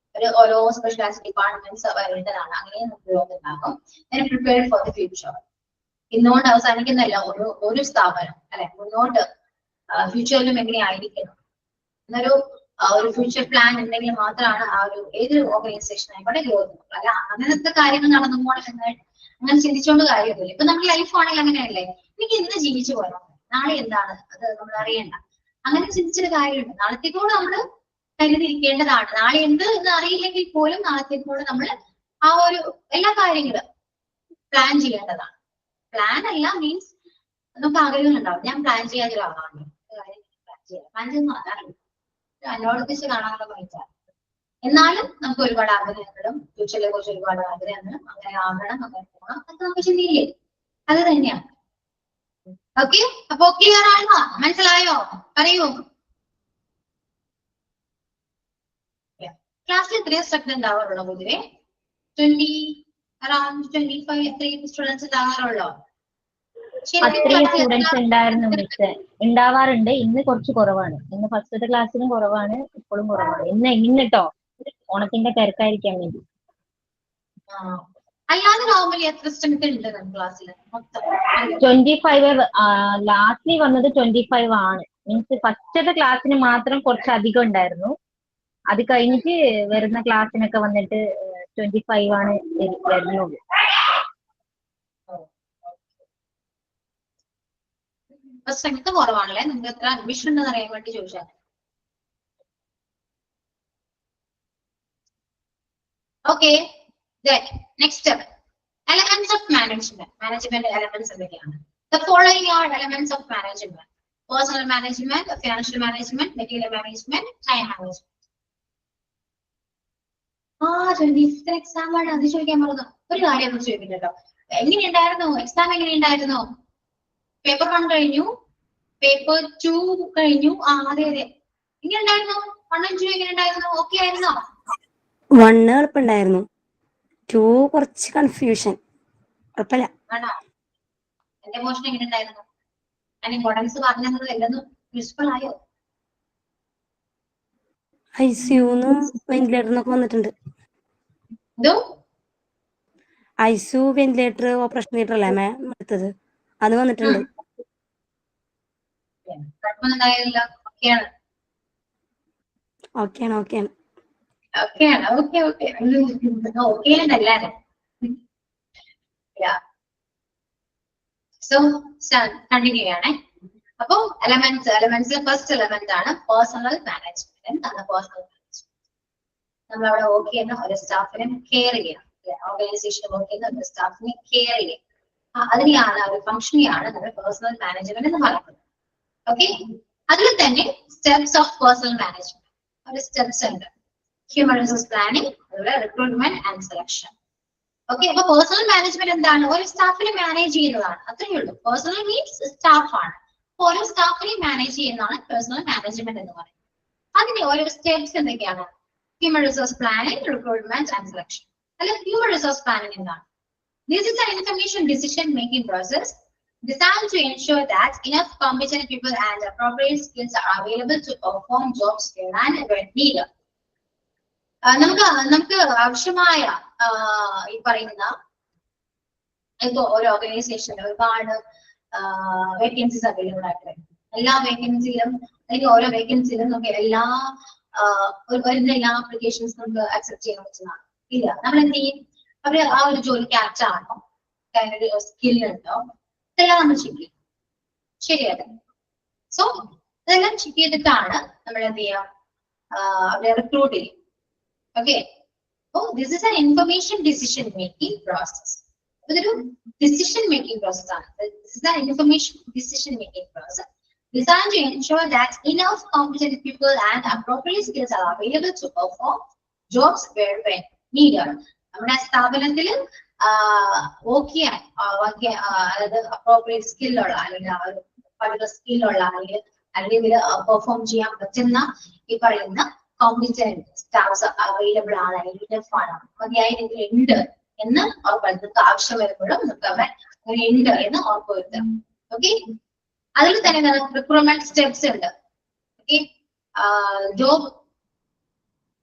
ഓരോ സ്പെഷ്യലൈസ്ഡ് ഡിപ്പാർട്ട്മെന്റ്സ് വരുന്നതാണ്, അങ്ങനെ ഗ്രോത്ത് ഉണ്ടാകും. Then prepare for the future. ഇന്നുകൊണ്ട് അവസാനിക്കുന്നല്ല ഒരു സ്ഥാപനം അല്ലെ, മുന്നോട്ട് ഫ്യൂച്ചറിലും എങ്ങനെയായിരിക്കണം എന്നൊരു ഒരു ഫ്യൂച്ചർ പ്ലാൻ ഉണ്ടെങ്കിൽ മാത്രമാണ് ആ ഒരു ഏതൊരു ഓർഗനൈസേഷൻ ആയിക്കോട്ടെ ഗ്രോത്ത്. അല്ല അങ്ങനത്തെ കാര്യങ്ങൾ നടന്നു പോകണം അങ്ങനെ ചിന്തിച്ചുകൊണ്ട് കാര്യമൊന്നുമില്ല. ഇപ്പൊ നമ്മുടെ ലൈഫ് ആണെങ്കിൽ അങ്ങനെയല്ലേ, എനിക്ക് ഇന്ന് ജീവിച്ചു പോരാ, നാളെ എന്താണ് അത് നമ്മൾ അറിയണ്ട. അങ്ങനെ ചിന്തിച്ചൊരു കാര്യമുണ്ട്. നാളത്തേക്കോട് നമ്മൾ കരുതിയിരിക്കേണ്ടതാണ്. നാളെ എന്ത് എന്ന് അറിയില്ലെങ്കിൽ പോലും നാളത്തേക്കോട് നമ്മൾ ആ ഒരു എല്ലാ കാര്യങ്ങളും പ്ലാൻ ചെയ്യേണ്ടതാണ്. പ്ലാൻ അല്ല മീൻസ് നമുക്ക് ആഗ്രഹങ്ങളുണ്ടാവും. ഞാൻ പ്ലാൻ ചെയ്യാതെ ഒരാളാണ്, പ്ലാൻ ചെയ്യുന്ന അതാണ് അന്വേഷിച്ച് കാണാനുള്ള പൈസ. എന്നാലും നമുക്ക് ഒരുപാട് ആഗ്രഹങ്ങളും ഫ്യൂച്ചറിനെ കുറിച്ച് ഒരുപാട് ആഗ്രഹങ്ങളും അങ്ങനെ ആകണം, അങ്ങനെ പോകണം, അതൊക്കെ നമുക്ക് ചിന്തയില്ലേ? അത് തന്നെയാണ്. ഓക്കെ, അപ്പൊ ക്ലിയർ ആണോ? മനസ്സിലായോ? പറയൂ. ക്ലാസ്സിൽ എത്രയും സ്ട്രക്ചർ ഉണ്ടാവാറുള്ളൂ? പൊതുവെ 25 അത്രയും സ്റ്റുഡൻസ് ഉണ്ടാകാറുള്ളോ? അത്രയും സ്റ്റുഡൻസ് ഉണ്ടായിരുന്നു മിസ്, ഉണ്ടാവാറുണ്ട്. ഇന്ന് കുറച്ച് കുറവാണ്. ഇന്ന് ഫസ്റ്റത്തെ ക്ലാസ്സിലും കുറവാണ്, ഇപ്പോഴും കുറവാണ്. ഇന്നിട്ടോ ഓണത്തിന്റെ തിരക്കായിരിക്കാൻ വേണ്ടി. അല്ലാതെ നോർമലി എത്ര സ്ട്രെങ്ത് ഉണ്ട് ക്ലാസ്സിൽ? 25. ലാസ്റ്റ്ലി വന്നത് 25 ആണ്. മീൻസ് ഫസ്റ്റത്തെ ക്ലാസ്സിന് മാത്രം കുറച്ച് അധികം ഉണ്ടായിരുന്നു. അത് കഴിഞ്ഞിട്ട് വരുന്ന ക്ലാസ്സിനൊക്കെ വന്നിട്ട് 25 ആണ് വരുന്നുള്ളൂ. സ്ട്രെങ്ത് കുറവാണല്ലേ? നിങ്ങൾക്ക് എത്ര അഡ്മിഷൻ ഉണ്ടെന്ന് അറിയാൻ വേണ്ടി ചോദിച്ചാൽ. Okay, next step elements of management. Management elements എന്തൊക്കെയാണ്? The following are elements of management: personal management, financial management, material management, time management. 25th exam ആണ്, അത് ചോദിക്കാൻ പറഞ്ഞു. ഒരു കാര്യം ഒന്ന് ചോദിക്കട്ടോ, എങ്ങനെയുണ്ടായിരുന്നു എക്സാം? എങ്ങനെയുണ്ടായിരുന്നു? പേപ്പർ 1 കഴിഞ്ഞു, പേപ്പർ 2 കഴിഞ്ഞു. അതെ അതെ, എങ്ങനെയുണ്ടായിരുന്നു? 1 ഉം 2 എങ്ങനെയുണ്ടായിരുന്നു? ഓക്കെ ആയിരുന്നോ? 1 എളുപ്പമുണ്ടായിരുന്നു, 2 കുറച്ച് കൺഫ്യൂഷൻ. കുഴപ്പമില്ല. ആണോ? എന്റെ മോഷൻ എങ്ങനെയുണ്ടായിരുന്നു? ഞാൻ ഇമ്പോർട്ടൻസ് പറഞ്ഞത് എല്ലാം യൂസ്ഫുൾ ആയോ? ഐസിയുന്നും വെന്റിലേറ്ററിനൊക്കെ വന്നിട്ടുണ്ട്. ഐസിയു, വെന്റിലേറ്റർ, ഓപ്പറേഷൻ തിയേറ്റർ അല്ലേ മാം എടുത്തത്? അത് വന്നിട്ടുണ്ട്. ഓക്കെയാണ്. സോ കണ്ടിന്യൂ ചെയ്യണേ. അപ്പൊ എലമെന്റ്സിലെ ഫസ്റ്റ് എലമെന്റ് ആണ് പേഴ്സണൽ മാനേജ്മെന്റ്. എന്താണ് പേഴ്സണൽ മാനേജ്മെന്റ്? നമ്മൾ അവിടെ വർക്ക് ചെയ്യുന്ന ഒരു സ്റ്റാഫിനെ കെയർ ചെയ്യണം. ഓർഗനൈസേഷനിൽ വർക്ക് ചെയ്യുന്ന ഒരു സ്റ്റാഫിനെ കെയർ ചെയ്യണം. അതിനെയാണ് ഒരു ഫംഗ്ഷനെയാണ് നമ്മൾ പേഴ്സണൽ മാനേജ്മെന്റ് എന്ന് പറയുന്നത്. ഓക്കെ, അതിൽ തന്നെ സ്റ്റെപ്സ് ഓഫ് പേഴ്സണൽ മാനേജ്മെന്റ് ഒരു സ്റ്റെപ്സ് ഉണ്ട്. ഹ്യൂമൻ റിസോഴ്സ് പ്ലാനിങ്, അതുപോലെ റിക്രൂട്ട്മെന്റ് ആൻഡ് സെലക്ഷൻ. ഓക്കെ, അപ്പൊ പേഴ്സണൽ മാനേജ്മെന്റ് എന്താണ്? ഒരു സ്റ്റാഫിനെ മാനേജ് ചെയ്യുന്നതാണ്, അത്രയേ ഉള്ളൂ. പേഴ്സണൽ മീൻസ് സ്റ്റാഫ് ആണ്. ഓരോ സ്റ്റാഫിനെ മാനേജ് ചെയ്യുന്നതാണ് പേഴ്സണൽ മാനേജ്മെന്റ് എന്ന് പറയുന്നത്. അതിന്റെ ഓരോ സ്റ്റെപ്സ് എന്തൊക്കെയാണ്? Human resource planning, recruitment and selection. അല്ല, ഹ്യൂമൻ റിസോഴ്സ് പ്ലാനിംഗ് എന്താണ്? This is an information decision making process designed to ensure that enough competent people and appropriate skills are available to perform jobs and when needed. നമുക്ക് ആവശ്യമായ ഈ പറയുന്ന ഇപ്പൊ ഒരു ഓർഗനൈസേഷനിൽ ഒരുപാട് വേക്കൻസീസ് അവൈലബിൾ ആയിട്ട് എല്ലാ വേക്കൻസിയിലും അല്ലെങ്കിൽ ഓരോ വേക്കൻസിയിലും നമുക്ക് വരുന്ന എല്ലാ ആപ്ലിക്കേഷൻസ് നമുക്ക് അക്സെപ്റ്റ് ചെയ്യാൻ പറ്റുന്നതാണ് ഇല്ല. നമ്മൾ എന്ത് ചെയ്യും? അവര് ആ ഒരു ജോലിക്ക് ആപ്റ്റ് ആണോ, സ്കിൽ ഉണ്ടോ, ഇതെല്ലാം നമ്മൾ ചെക്ക് ചെയ്യും. ശരിയല്ലേ? സോ ഇതെല്ലാം ചെക്ക് ചെയ്തിട്ടാണ് നമ്മൾ എന്ത് ചെയ്യാം, അവരെ റിക്രൂട്ട് ചെയ്യും. Okay, so this is an information decision making process. ഇതൊരു decision making process ആണ്. This is an information decision making process designed to ensure that enough competent people and appropriate skills are available to perform jobs where when needed. നമ്മുടെ സ്ഥാപനത്തിൽ അതായത് appropriate സ്കില്ലുള്ള അല്ലെങ്കിൽ പല സ്കില്ലുള്ള അല്ലെങ്കിൽ perform ചെയ്യാൻ പറ്റുന്ന ഈ പറയുന്ന കോമ്പറ്റന്റ് സ്റ്റാഫ്സ് അവൈലബിൾ ആണ്, എലിജിബിൾ ആണ്, മതിയായ രീതിയിൽ ഉണ്ട് എന്ന് ഉറപ്പുവരുത്തുക. ആവശ്യം വരുമ്പോഴും നമുക്ക് അവിടെ അങ്ങനെ ഉണ്ട് എന്ന് ഉറപ്പുവരുത്താം. ഓക്കെ, അതിൽ തന്നെ റിക്രൂട്ട്മെന്റ് സ്റ്റെപ്സ് ഉണ്ട്. Okay, job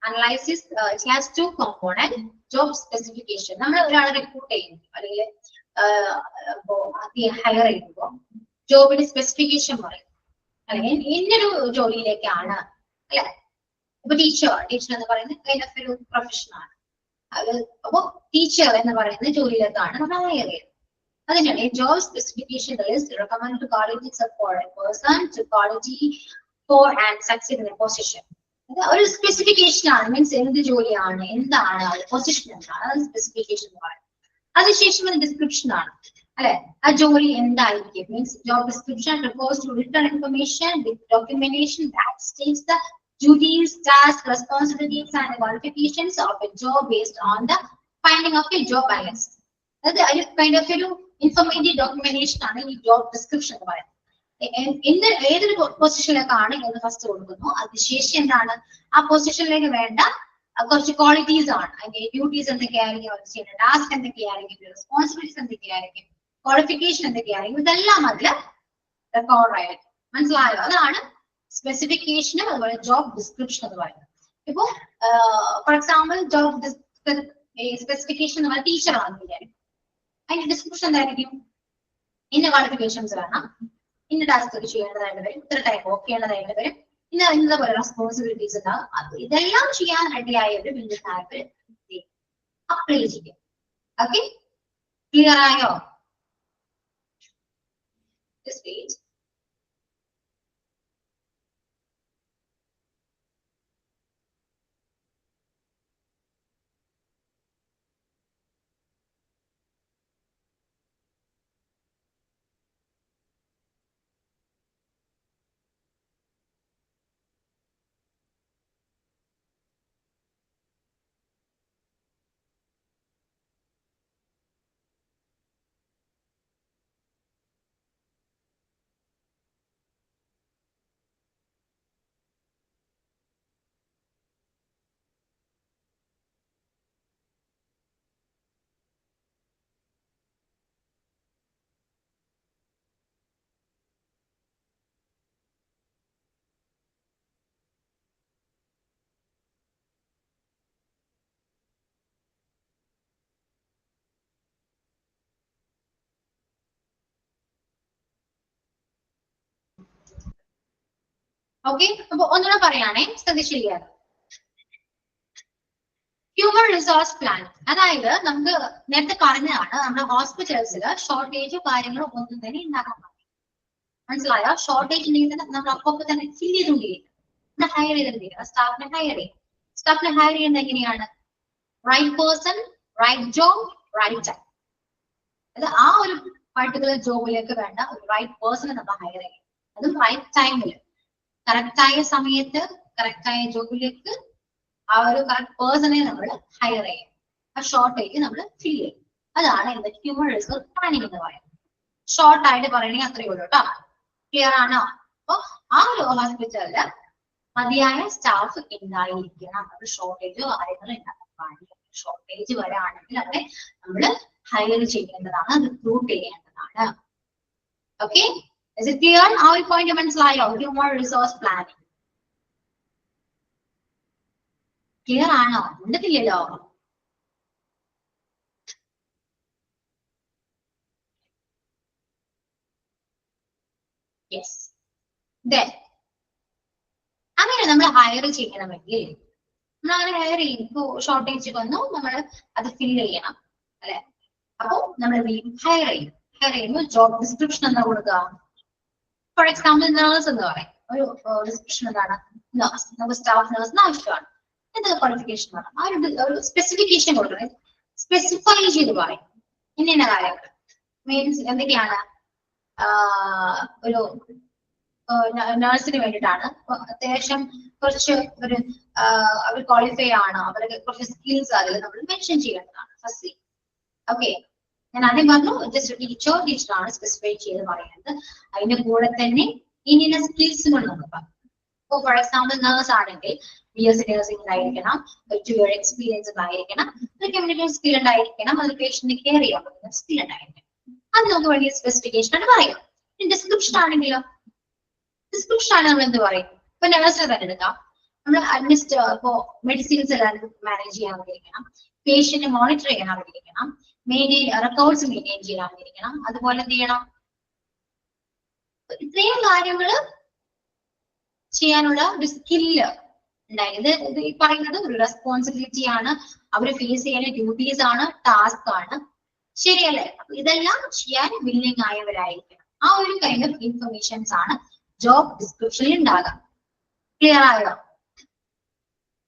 analysis it has two component. Job specification, നമ്മൾ ഒരാളെ റിക്രൂട്ട് ചെയ്യുന്നു അല്ലെങ്കിൽ ഹയർ ചെയ്യുമ്പോൾ ജോബിന്റെ സ്പെസിഫിക്കേഷൻ പറയും, അല്ലെങ്കിൽ ഇന്നൊരു ജോലിയിലേക്കാണ് അല്ലെ. ഇപ്പൊ ടീച്ചർ എന്ന് പറയുന്നത് കൈൻഡ് ഓഫ് ഒരു പ്രൊഫഷനാണ്. അത് അപ്പൊ ടീച്ചർ എന്ന് പറയുന്ന ജോലിയിലേക്കാണ് നമ്മൾ ഹയർ ചെയ്യുന്നത്. അതിനാണ് job specification recommend qualities for a person to quality for and succeed in a position. ഒരു സ്പെസിഫിക്കേഷൻ ആണ്, മീൻസ് എന്ത് ജോലിയാണ്, എന്താണ് പൊസിഷൻ, എന്താണ്, അത് സ്പെസിഫിക്കേഷൻ എന്ന് പറയുന്നത്. അതിനുശേഷം അത് ഡിസ്ക്രിപ്ഷൻ ആണ് അല്ലെ. ആ ജോലി എന്തായിരിക്കും, means job description reports to written information with documentation that states the duties, tasks, responsibilities and qualifications of a job based on the finding of a job balance. That is kind of a informative documentation ആണ് ഈ job description എന്ന് പറയുന്നത്. ഏതൊരു പൊസിഷനിലേക്കാണ് എന്ന് first കൊടുക്കുന്നു. അതിനുശേഷം എന്താണ് ആ പൊസിഷനിലേക്ക് വേണ്ട കുറച്ച് ക്വാളിറ്റീസ് ആണ്. അതിന്റെ ഡ്യൂട്ടീസ് എന്തൊക്കെയായിരിക്കും, അവർ ചെയ്യുന്ന ടാസ്ക് എന്തൊക്കെയായിരിക്കും, റെസ്പോൺസിബിലിറ്റീസ് എന്തൊക്കെയായിരിക്കും, ക്വാളിഫിക്കേഷൻ എന്തൊക്കെയായിരിക്കും, ഇതെല്ലാം അതിൽ റെക്കോർഡ് ആയിരിക്കും. മനസ്സിലായോ? അതാണ് സ്പെസിഫിക്കേഷനും അതുപോലെ ജോബ് ഡിസ്ക്രിപ്ഷൻ എന്ന് പറയുന്നത്. ഇപ്പൊ ഫോർ എക്സാമ്പിൾ ജോബ് സ്പെസിഫിക്കേഷൻ എന്ന് പറയുന്നത് ടീച്ചർ ആണെന്ന് വിചാരിക്കും. അതിന്റെ ഡിസ്ക്രിപ്ഷൻ എന്തായിരിക്കും? ഇന്ന ക്വാളിഫിക്കേഷൻസ് വേണം, ഇന്ന ടാസ്ക് ഒക്കെ ചെയ്യേണ്ടതായിട്ട് വരും, ഇത്ര ടൈം വർക്ക് ചെയ്യേണ്ടതായിട്ട് വരും, ഇന്ന പോലെ റെസ്പോൺസിബിലിറ്റീസ് ഉണ്ടാകും. അത് ഇതെല്ലാം ചെയ്യാൻ റെഡിയായവര് ബിസിനസ്സുകാർക്ക് അപ്ലൈ ചെയ്യും. ഓക്കെ, ക്ലിയർ ആയോ? ഓക്കെ, അപ്പൊ ഒന്നുകൂടെ പറയുകയാണെ ശ്രദ്ധിച്ചിരിക്കുകയാണ്. ഹ്യൂമൻ റിസോഴ്സ് പ്ലാൻ, അതായത് നമുക്ക് നേരത്തെ പറഞ്ഞതാണ് നമ്മുടെ ഹോസ്പിറ്റൽസിൽ ഷോർട്ടേജ് കാര്യങ്ങളും ഒന്നും തന്നെ ഉണ്ടാക്കാൻ പാടില്ല. മനസ്സിലായോ? ഷോർട്ടേജ് ഉണ്ടെങ്കിൽ തന്നെ നമ്മൾ അപ്പൊ തന്നെ ഫിൽ ചെയ്തുകൊണ്ടിരിക്കും, ഹയർ ചെയ്തിരിക്കുക, സ്റ്റാഫിനെ ഹയർ ചെയ്യും. സ്റ്റാഫിനെ ഹയർ ചെയ്യുന്നത് എങ്ങനെയാണ്? Right person, right job, right time. അത് ആ ഒരു പർട്ടിക്കുലർ ജോബിലേക്ക് വേണ്ട ഒരു റൈറ്റ് പേഴ്സണെ നമ്മൾ ഹയർ ചെയ്യും. അതും റൈറ്റ് ടൈമിൽ, കറക്റ്റായ സമയത്ത് കറക്റ്റായ ജോബിലേക്ക് ആ ഒരു കറക്റ്റ് പേഴ്സണെ നമ്മൾ ഹയർ ചെയ്യും. ആ ഷോർട്ടേജ് നമ്മൾ ഫിൽ ചെയ്യും. അതാണ് എന്ത് ഹ്യൂമൻ റിസോഴ്സ് പ്ലാനിങ് എന്ന് പറയുന്നത്. ഷോർട്ട് ആയിട്ട് പറയണെങ്കിൽ അത്രയേ ഉള്ളൂ കേട്ടോ. ക്ലിയർ ആണോ? അപ്പൊ ആ ഒരു ഹോസ്പിറ്റലില് മതിയായ സ്റ്റാഫ് ഉണ്ടായിരിക്കണം. അത് ഷോർട്ടേജോ കാര്യങ്ങളോ ഉണ്ടാക്കാൻ പാടില്ല. ഷോർട്ടേജ് വരാണെങ്കിൽ അവിടെ നമ്മൾ ഹയർ ചെയ്യേണ്ടതാണ്, റിക്രൂട്ട് ചെയ്യേണ്ടതാണ്. Okay, is it clear? ആ ഒരു പോയിന്റ് മനസ്സിലായോ? ഹ്യൂമൻ റിസോഴ്സ് പ്ലാനിങ് ക്ലിയർ ആണോ? ഉണ്ടല്ലോ. യെസ്. അങ്ങനെ നമ്മൾ ഹയർ ചെയ്യണമെങ്കിൽ നമ്മൾ അങ്ങനെ ഹയർ ചെയ്യും. ഇപ്പൊ ഷോർട്ടേജ് വന്നു, നമ്മൾ അത് ഫിൽ ചെയ്യണം അല്ലെ. അപ്പൊ നമ്മൾ ഹയർ ചെയ്യും. ഹയർ ചെയ്യുമ്പോൾ ജോബ് ഡിസ്ക്രിപ്ഷൻ എന്താ കൊടുക്കുക? ഫോർ എക്സാമ്പിൾ നേഴ്സ് എന്ന് പറയും. ഒരു ഡിസ്ക്രിപ്ഷൻ എന്താണ്? നേഴ്സ്. നമുക്ക് സ്റ്റാഫ് നേഴ്സിന് ആവശ്യമാണ്. എന്തൊക്കെ ക്വാളിഫിക്കേഷൻ വേണം? ആ ഒരു സ്പെസിഫിക്കേഷൻ കൊടുക്കണം. സ്പെസിഫൈ ചെയ്ത് പറയും ഇന്ന കാര്യങ്ങൾ. മീൻസ് എന്തൊക്കെയാണ്? ഒരു നഴ്സിന് വേണ്ടിയിട്ടാണ് അത്യാവശ്യം കുറച്ച് ഒരു അവർ ക്വാളിഫൈ ആണ്, അവരുടെ കുറച്ച് സ്കിൽസ് അതിൽ നമ്മൾ മെൻഷൻ ചെയ്യേണ്ടതാണ് ഫസ്റ്റ്. ഓക്കെ, ഞാൻ ആദ്യം പറഞ്ഞു ജസ്റ്റ് ടീച്ചറാണ് സ്പെസിഫൈ ചെയ്ത് പറയുന്നത്. അതിന്റെ കൂടെ തന്നെ ഇന്ന സ്കിൽസുകൾ നമ്മൾ പറഞ്ഞു. ഇപ്പൊ ഫോർ എക്സാമ്പിൾ നേഴ്സ് ആണെങ്കിൽ BSc നഴ്സിംഗ് ഉണ്ടായിരിക്കണം, 2 year എക്സ്പീരിയൻസ് ഉണ്ടായിരിക്കണം, കമ്മ്യൂണിക്കേഷൻ സ്കിൽ ഉണ്ടായിരിക്കണം, അത് പേഷ്യന്റ് കെയർ ചെയ്യാൻ പറ്റുന്ന സ്കിൽ ഉണ്ടായിരിക്കണം. അത് നമുക്ക് വേണ്ടിയ സ്പെസിഫിക്കേഷൻ ആണ് പറയാം. ഡിസ്ക്രിപ്ഷൻ ആണെങ്കിലോ, ഡിസ്ക്രിപ്ഷൻ ആണ് നമ്മൾ എന്ത് പറയും? ഇപ്പൊ നഴ്സിനെ തന്നെ എടുക്കാം. നമ്മൾ ഇപ്പോ മെഡിസിൻസ് എല്ലാം മാനേജ് ചെയ്യാൻ അറിഞ്ഞിരിക്കണം, പേഷ്യന്റ് മോണിറ്റർ ചെയ്യാൻ അറിഞ്ഞിരിക്കണം, റെക്കോർഡ്സ് മെയിൻറ്റെയിൻ ചെയ്യാൻ അറിഞ്ഞിരിക്കണം. അതുപോലെ എന്ത് ചെയ്യണം? ഇത്രയും കാര്യങ്ങൾ ചെയ്യാനുള്ള ഒരു സ്കില്ല് ഉണ്ടായത്. ഇത് ഈ പറയുന്നത് ഒരു റെസ്പോൺസിബിലിറ്റി ആണ്, അവർ ഫേസ് ചെയ്യുന്ന ഡ്യൂട്ടീസ് ആണ്, ടാസ്ക് ആണ്. ശരിയല്ലേ? അപ്പൊ ഇതെല്ലാം ചെയ്യാൻ വില്ലിങ് ആയവരായിരിക്കണം. ആ ഒരു കൈൻഡ് ഓഫ് ഇൻഫർമേഷൻസ് ആണ് ജോബ് ഡിസ്ക്രിപ്ഷനിൽ ഉണ്ടാകാം. ക്ലിയർ ആയോ?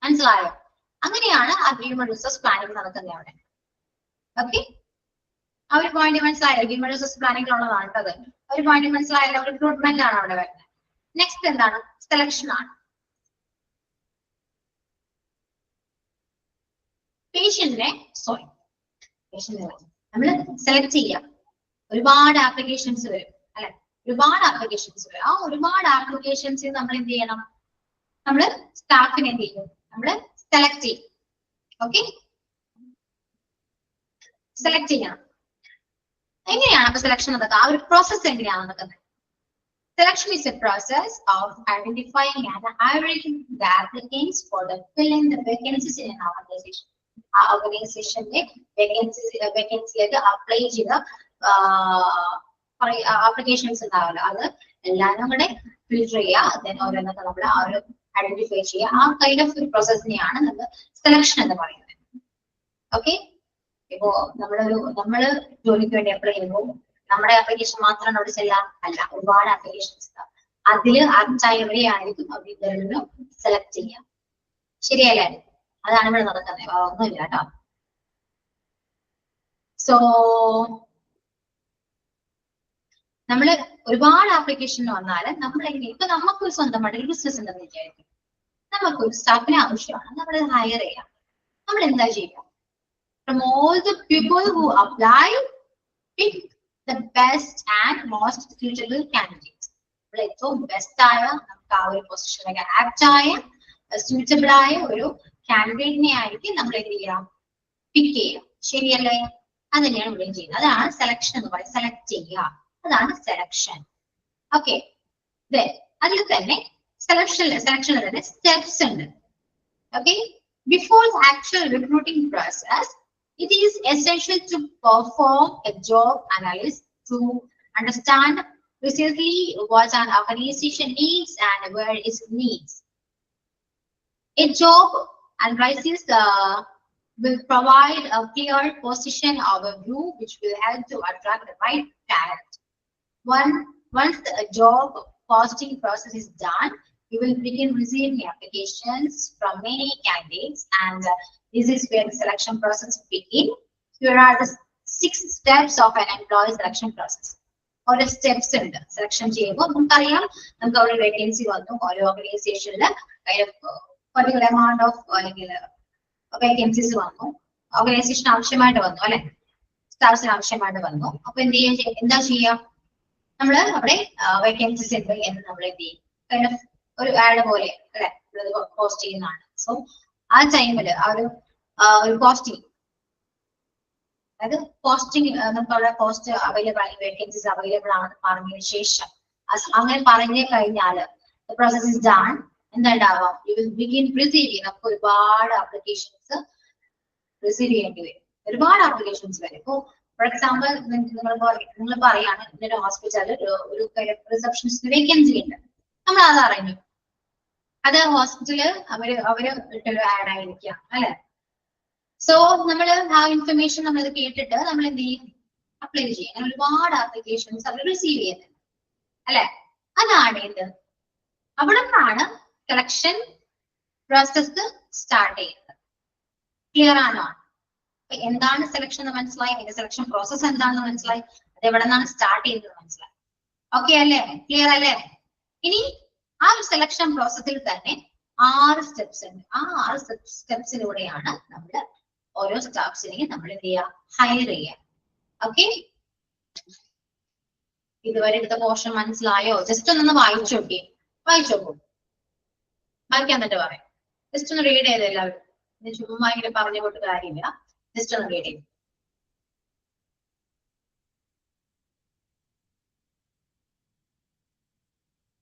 മനസ്സിലായോ? അങ്ങനെയാണ് ആ ഹ്യൂമൻ റിസോഴ്സ് പ്ലാനിങ് നടക്കുന്നത് അവിടെ. ഓക്കെ, ആ ഒരു പോയിന്റ് മനസ്സിലായോ? ഹ്യൂമൻ റിസോഴ്സ് പ്ലാനിംഗ് ഉള്ളതാണ് കേട്ടത്. ഒരു പോയിന്റ് മനസ്സിലായല്ലോ? റിക്രൂട്ട്മെന്റ് ആണ് അവിടെ വരുന്നത്. നെക്സ്റ്റ് എന്താണ്? സെലക്ഷൻ ആണ്. പേഷ്യന്റിനെ നമ്മൾ സെലക്ട് ചെയ്യാം. ഒരുപാട് ആപ്ലിക്കേഷൻസ് വരും അല്ലെ? ഒരുപാട് ആപ്ലിക്കേഷൻസ് വരും. ആ ഒരുപാട് ആപ്ലിക്കേഷൻസിൽ നമ്മൾ എന്ത് ചെയ്യണം? നമ്മൾ സ്റ്റാഫിനെ എന്ത് ചെയ്യും? നമ്മൾ സെലക്ട് ചെയ്യും. ഓക്കെ, സെലക്ട് ചെയ്യണം. എങ്ങനെയാണ് അപ്പൊ സെലക്ഷൻ നടക്കുക? ആ ഒരു പ്രോസസ് എങ്ങനെയാണ് നടക്കുന്നത്? Selection is a process of identifying and hiring the applicants for the filling the vacancies in an organization. ആ ഓർഗനൈസേഷന്റെ വേക്കൻസിയിലേക്ക് അപ്ലൈ ചെയ്ത ആപ്ലിക്കേഷൻസ് ഉണ്ടാവല്ലോ, അത് എല്ലാവരും കൂടെ ഫിൽറ്റർ ചെയ്യുക. ദെൻ ഓരോന്നൊക്കെ നമ്മൾ ആ ഒരു ഐഡന്റിഫൈ ചെയ്യുക. ആ കൈൻഡ് ഓഫ് ഒരു പ്രോസസ്സിനെയാണ് നമ്മൾ സെലക്ഷൻ എന്ന് പറയുന്നത്. ഓക്കെ, ഇപ്പോ നമ്മള് ജോലിക്ക് വേണ്ടി അപ്ലൈ ചെയ്യുമ്പോൾ നമ്മുടെ ആപ്ലിക്കേഷൻ മാത്രമാണ് അവിടെ ചെയ്യാൻ അല്ല, ഒരുപാട് ആപ്ലിക്കേഷൻസ് ഉണ്ടാവും. അതിൽ ആപ്റ്റായവരെയായിരിക്കും അവർ സെലക്ട് ചെയ്യാം. ശരിയല്ലേ? അതാണ് ഇവിടെ നടക്കുന്നത്. ഒന്നുമില്ല കേട്ടോ. സോ നമ്മള് ഒരുപാട് ആപ്ലിക്കേഷൻ വന്നാൽ നമ്മൾ ഇപ്പൊ നമുക്കൊരു സ്വന്തമായിട്ട് ബിസിനസ് ഉണ്ടെന്ന് വിചാരിക്കും. നമുക്കൊരു സ്റ്റാഫിനെ ആവശ്യമാണ്, നമ്മൾ ഹയർ ചെയ്യാം. നമ്മൾ എന്താ ചെയ്യുക? From all the people who apply, pick the best and most suitable candidates. ഏറ്റവും ബെസ്റ്റ് ആയ, നമുക്ക് ആ ഒരു പൊസിഷനിലേക്ക് ആപ്റ്റ് ആയ, സ്യൂട്ടബിൾ ആയ ഒരു കാൻഡിഡേറ്റിനെ ആയിരിക്കും നമ്മൾ എന്ത് ചെയ്യാം? പിക്ക് ചെയ്യാം. ശരിയല്ലേ? അത് തന്നെയാണ് ഇവിടെ ചെയ്യുന്നത്. അതാണ് സെലക്ഷൻ എന്ന് പറയുന്നത്. സെലക്ട് ചെയ്യുക, അതാണ് സെലക്ഷൻ. ഓക്കെ, അതിൽ തന്നെ സെലക്ഷനിൽ തന്നെ സ്റ്റെപ്സ് ഉണ്ട്. Okay, before the actual recruiting process, it is essential to perform a job analysis to understand precisely what an organization needs and where it needs. A job analysis will provide a clear position overview which will help to attract the right talent. Once the job posting process is done, you will begin receiving applications from many candidates, and this is where the selection process begins. Here are the 6 steps of an employee selection process. ഓരോ steps ഉണ്ട്. Selection ചെയ്യുമ്പോൾ നമുക്കറിയാം, നമുക്ക് അവിടെ vacancy വന്നു, ഓരോ ഓർഗനൈസേഷനിൽ particular amount of അല്ലെങ്കിൽ വേക്കൻസീസ് വന്നു. ഓർഗനൈസേഷൻ ആവശ്യമായിട്ട് വന്നു അല്ലെ, സ്റ്റാഫ്സിന് ആവശ്യമായിട്ട് വന്നു. അപ്പൊ എന്താ ചെയ്യാം, നമ്മൾ അവിടെ വേക്കൻസീസ് ഉണ്ട് എന്ന് നമ്മൾ എന്ത് ചെയ്യും, ഒരു ആഡ് പോലെ അല്ലെ പോസ്റ്റ് ചെയ്യുന്നതാണ്. സോ ആ ടൈമില് ആ ഒരു പോസ്റ്റിംഗ്, അതായത് പോസ്റ്റിംഗ് നമുക്കവിടെ പോസ്റ്റ് അവൈലബിൾ ആണ്, വേക്കൻസീസ് അവൈലബിൾ ആണെന്ന് പറഞ്ഞതിന് ശേഷം അങ്ങനെ പറഞ്ഞു കഴിഞ്ഞാല് പ്രോസസ് ഇസ് ഡൺ. എന്താ ഉണ്ടാവാം, യു വിൽ ബിഗിൻ റിസീവിങ്. നമുക്ക് ഒരുപാട് ആപ്ലിക്കേഷൻസ് റിസീവ് ചെയ്യേണ്ടി വരും, ഒരുപാട് ആപ്ലിക്കേഷൻസ് വരും. ഇപ്പോ ഫോർ എക്സാമ്പിൾ നിങ്ങൾ പറയാണ് ഇന്നൊരു ഹോസ്പിറ്റലിൽ ഒരു റിസപ്ഷനിസ്റ്റ് വേക്കൻസി ഉണ്ട്, നമ്മൾ അത് അറിഞ്ഞു, അത് ഹോസ്പിറ്റല് അവര് ഇട്ടൊരു ആഡ് ആയിരിക്കാം അല്ലെ. സോ നമ്മൾ ആ ഇൻഫർമേഷൻ നമ്മൾ കേട്ടിട്ട് നമ്മൾ എന്ത് ചെയ്യും, അപ്ലൈ ചെയ്യും. അങ്ങനെ ഒരുപാട് ആപ്ലിക്കേഷൻസ് അവർ റിസീവ് ചെയ്യുന്നത് അല്ലെ. അതാണ് ഇത്, അവിടെ നിന്നാണ് സെലക്ഷൻ പ്രോസസ് സ്റ്റാർട്ട് ചെയ്യുന്നത്. ക്ലിയർ ആണോ? എന്താണ് സെലക്ഷൻ എന്ന് മനസ്സിലായി, അതിന്റെ സെലക്ഷൻ പ്രോസസ് എന്താണെന്ന് മനസ്സിലായി, അത് എവിടെ നിന്നാണ് സ്റ്റാർട്ട് ചെയ്യുന്നത് മനസ്സിലായി. ഓക്കെ അല്ലേ, ക്ലിയർ അല്ലേ? ഇനി ആ ഒരു സെലക്ഷൻ പ്രോസസ്സിൽ തന്നെ 6 സ്റ്റെപ്സ് ഉണ്ട്. ആ 6 സ്റ്റെപ്സിലൂടെയാണ് നമ്മൾ ഓരോ സ്റ്റാഫ്സിനെയും നമ്മൾ എന്ത് ചെയ്യുക, ഹയർ ചെയ്യുക. ഓക്കെ, ഇതുവരെ എടുത്ത പോർഷൻ മനസ്സിലായോ? ജസ്റ്റ് ഒന്ന് വായിച്ചു നോക്കി, വായിച്ചു നോക്കൂ, വായിക്കാൻ തന്നെ പറയാം. ജസ്റ്റ് ഒന്ന് റീഡ് ചെയ്ത് എല്ലാവരും, ചുമ്മാ ഇങ്ങനെ പറഞ്ഞു കൊണ്ട് കാര്യമില്ല, ജസ്റ്റ് ഒന്ന് റീഡ് ചെയ്യും.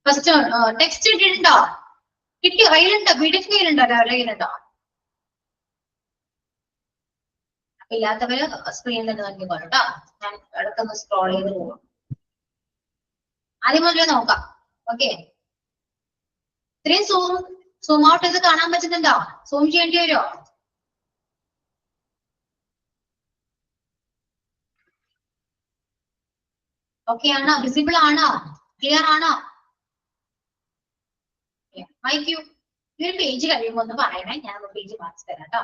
ഫസ്റ്റ് ടെക്സ്റ്റ് ഇട്ടിട്ടുണ്ടോ? കിട്ടിയോ? കയ്യിലുണ്ടോ? PDF കയ്യിലുണ്ടോ? കയ്യിലുണ്ടോ? ഇല്ലാത്തവര് സ്ക്രീനിൽ തന്നെ നോക്കിക്കോളൂ കേട്ടോ. ഞാൻ ഇടക്കൊന്ന് സ്ക്രോൾ ചെയ്ത് പോകും. ആദ്യം മുതലേ നോക്കാം. ഓക്കെ, ഇത്രയും സൂം ഔട്ട് ചെയ്ത് കാണാൻ പറ്റുന്നുണ്ടോ? സൂം ചെയ്യേണ്ടി വരുമോ? ഓക്കെ ആണോ? വിസിബിൾ ആണോ? ക്ലിയർ ആണോ? വായിക്കൂ. ഈ ഒരു പേജ് കഴിയുമ്പോ ഒന്ന് പറയണേ, ഞാൻ പേജ് മാറ്റി തരാം കേട്ടോ.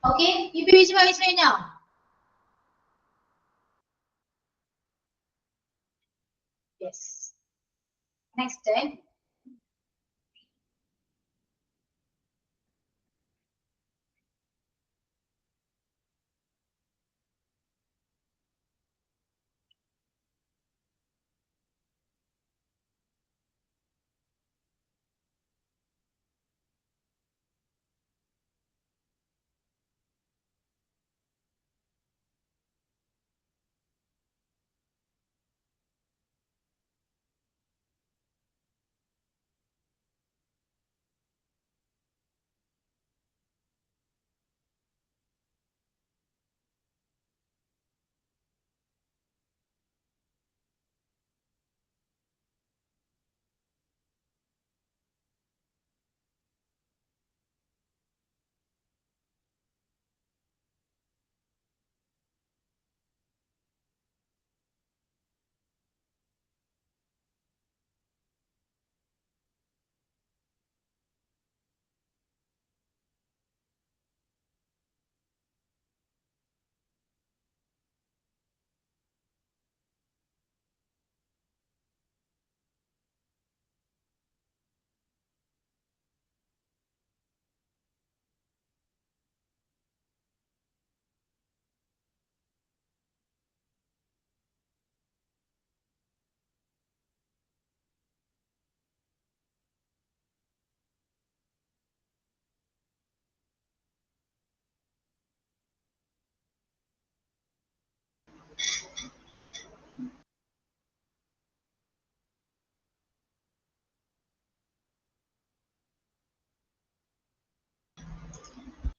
ഓക്കെ, ഈ പേജ് വായിച്ചു കഴിഞ്ഞോ? യെസ്. നെക്സ്റ്റ്,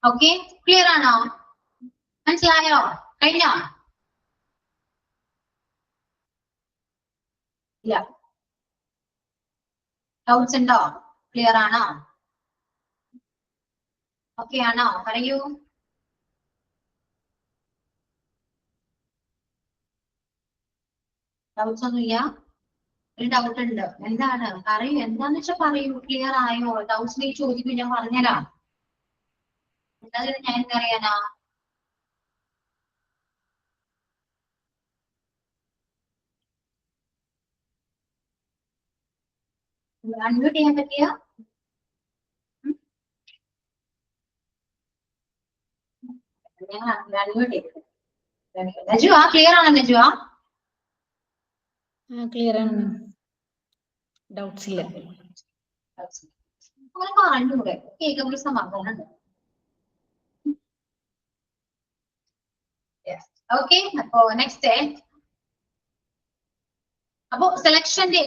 ഓക്കെ, ക്ലിയർ ആണോ? മനസ്സിലായോ? കഴിഞ്ഞോ? ഇല്ല, ഡൗട്ട്സ് ഉണ്ടോ? ക്ലിയർ ആണോ? ഓക്കെ ആണോ? പറയൂ. ഡൗട്ട്സ് ഒന്നുമില്ല? ഒരു ഡൗട്ട് ഉണ്ട്. എന്താണ്? പറയൂ, എന്താന്ന് വെച്ചാൽ പറയൂ. ക്ലിയർ ആയോ? ഡൗട്ട്സ് നീ ചോദിക്കും, ഞാൻ പറഞ്ഞുതരാം. എന്തായാലും ഞാൻ എന്താ പറയാനാ? അൺമ്യൂട്ട് ചെയ്യാൻ പറ്റിയ? ഞാൻ അൺമ്യൂട്ട് ചെയ്തു. നജുവാ, ക്ലിയർ ആണോ നജുവാ? ക്ലിയർ ആണ്. ഡൗട്ട്സ് ഇല്ല. അങ്ങനെ പറഞ്ഞൂടെ? കേൾക്കുമ്പോൾ സമാധാനമുണ്ട്. ഓക്കെ, അപ്പോ നെക്സ്റ്റ്. അപ്പോ സെലക്ഷന്റെ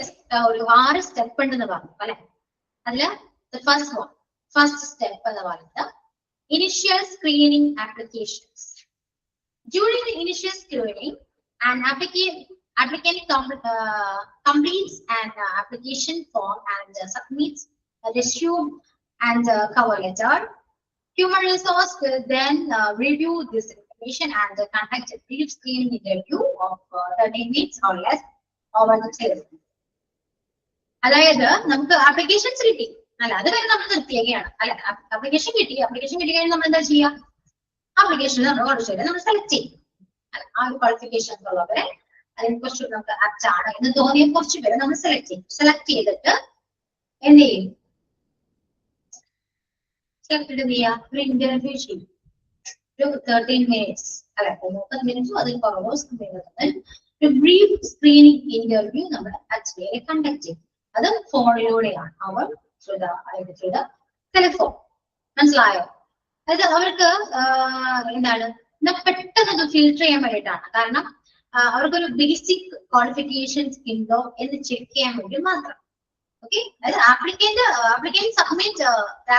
ഒരു 6 സ്റ്റെപ്പ് ഉണ്ടെന്ന് പറഞ്ഞു അല്ലെ. അതില് ഫസ്റ്റ് സ്റ്റെപ്പ് എന്ന് പറയുന്നത് initial screening applications. During the initial screening, an applicant completes an application form and submits a resume and cover letter. Human resource will then review this information and conduct a brief screening interview of 30 minutes or less over the telephone. അതായത് നമുക്ക് applications കിട്ടി അല്ല, അത് വരെ നമ്മൾ നിർത്തിയേക്കാണ് അല്ലെ. Application കിട്ടി കഴിഞ്ഞാൽ നമ്മൾ എന്താ ചെയ്യുക? ആപ്ലിക്കേഷൻ നമ്മൾ കുറച്ചുകൂടെ നമ്മൾ സെലക്ട് ചെയ്യും. ആ ഒരു ക്വാളിഫിക്കേഷൻസ് ഉള്ളവരെ അതിനെ കുറിച്ച് നമുക്ക് ആപ്റ്റ് ആണ് എന്ന് തോന്നിയ കുറച്ച് പേരെ നമ്മൾ സെലക്ട് ചെയ്തിട്ട് എന്ത് ചെയ്യും? സെലക്ട് ചെയ്യാം, ഒരു ഇന്റർവ്യൂ ചെയ്യും. ഒരു 13 minutes അല്ലെ, 30 മിനിറ്റും അതിൽ കുറവോ ഒരു ബ്രീഫ് സ്ക്രീനിങ് ഇന്റർവ്യൂ നമ്മൾ ആക്ച്വലി കണ്ടക്ട് ചെയ്യും. അത് ഫോണിലൂടെയാണ്, അവർ ടെലിഫോൺ. മനസ്സിലായോ? അതായത് അവർക്ക് എന്താണ് പെട്ടെന്ന് ഫിൽട്ടർ ചെയ്യാൻ വേണ്ടിയിട്ടാണ്. കാരണം അവർക്കൊരു ബേസിക് ക്വാളിഫിക്കേഷൻസ് ഉണ്ടോ എന്ന് ചെക്ക് ചെയ്യാൻ വേണ്ടി മാത്രം. ഓക്കെ, അതായത് ആപ്ലിക്കന്റ് സബ്മിറ്റ്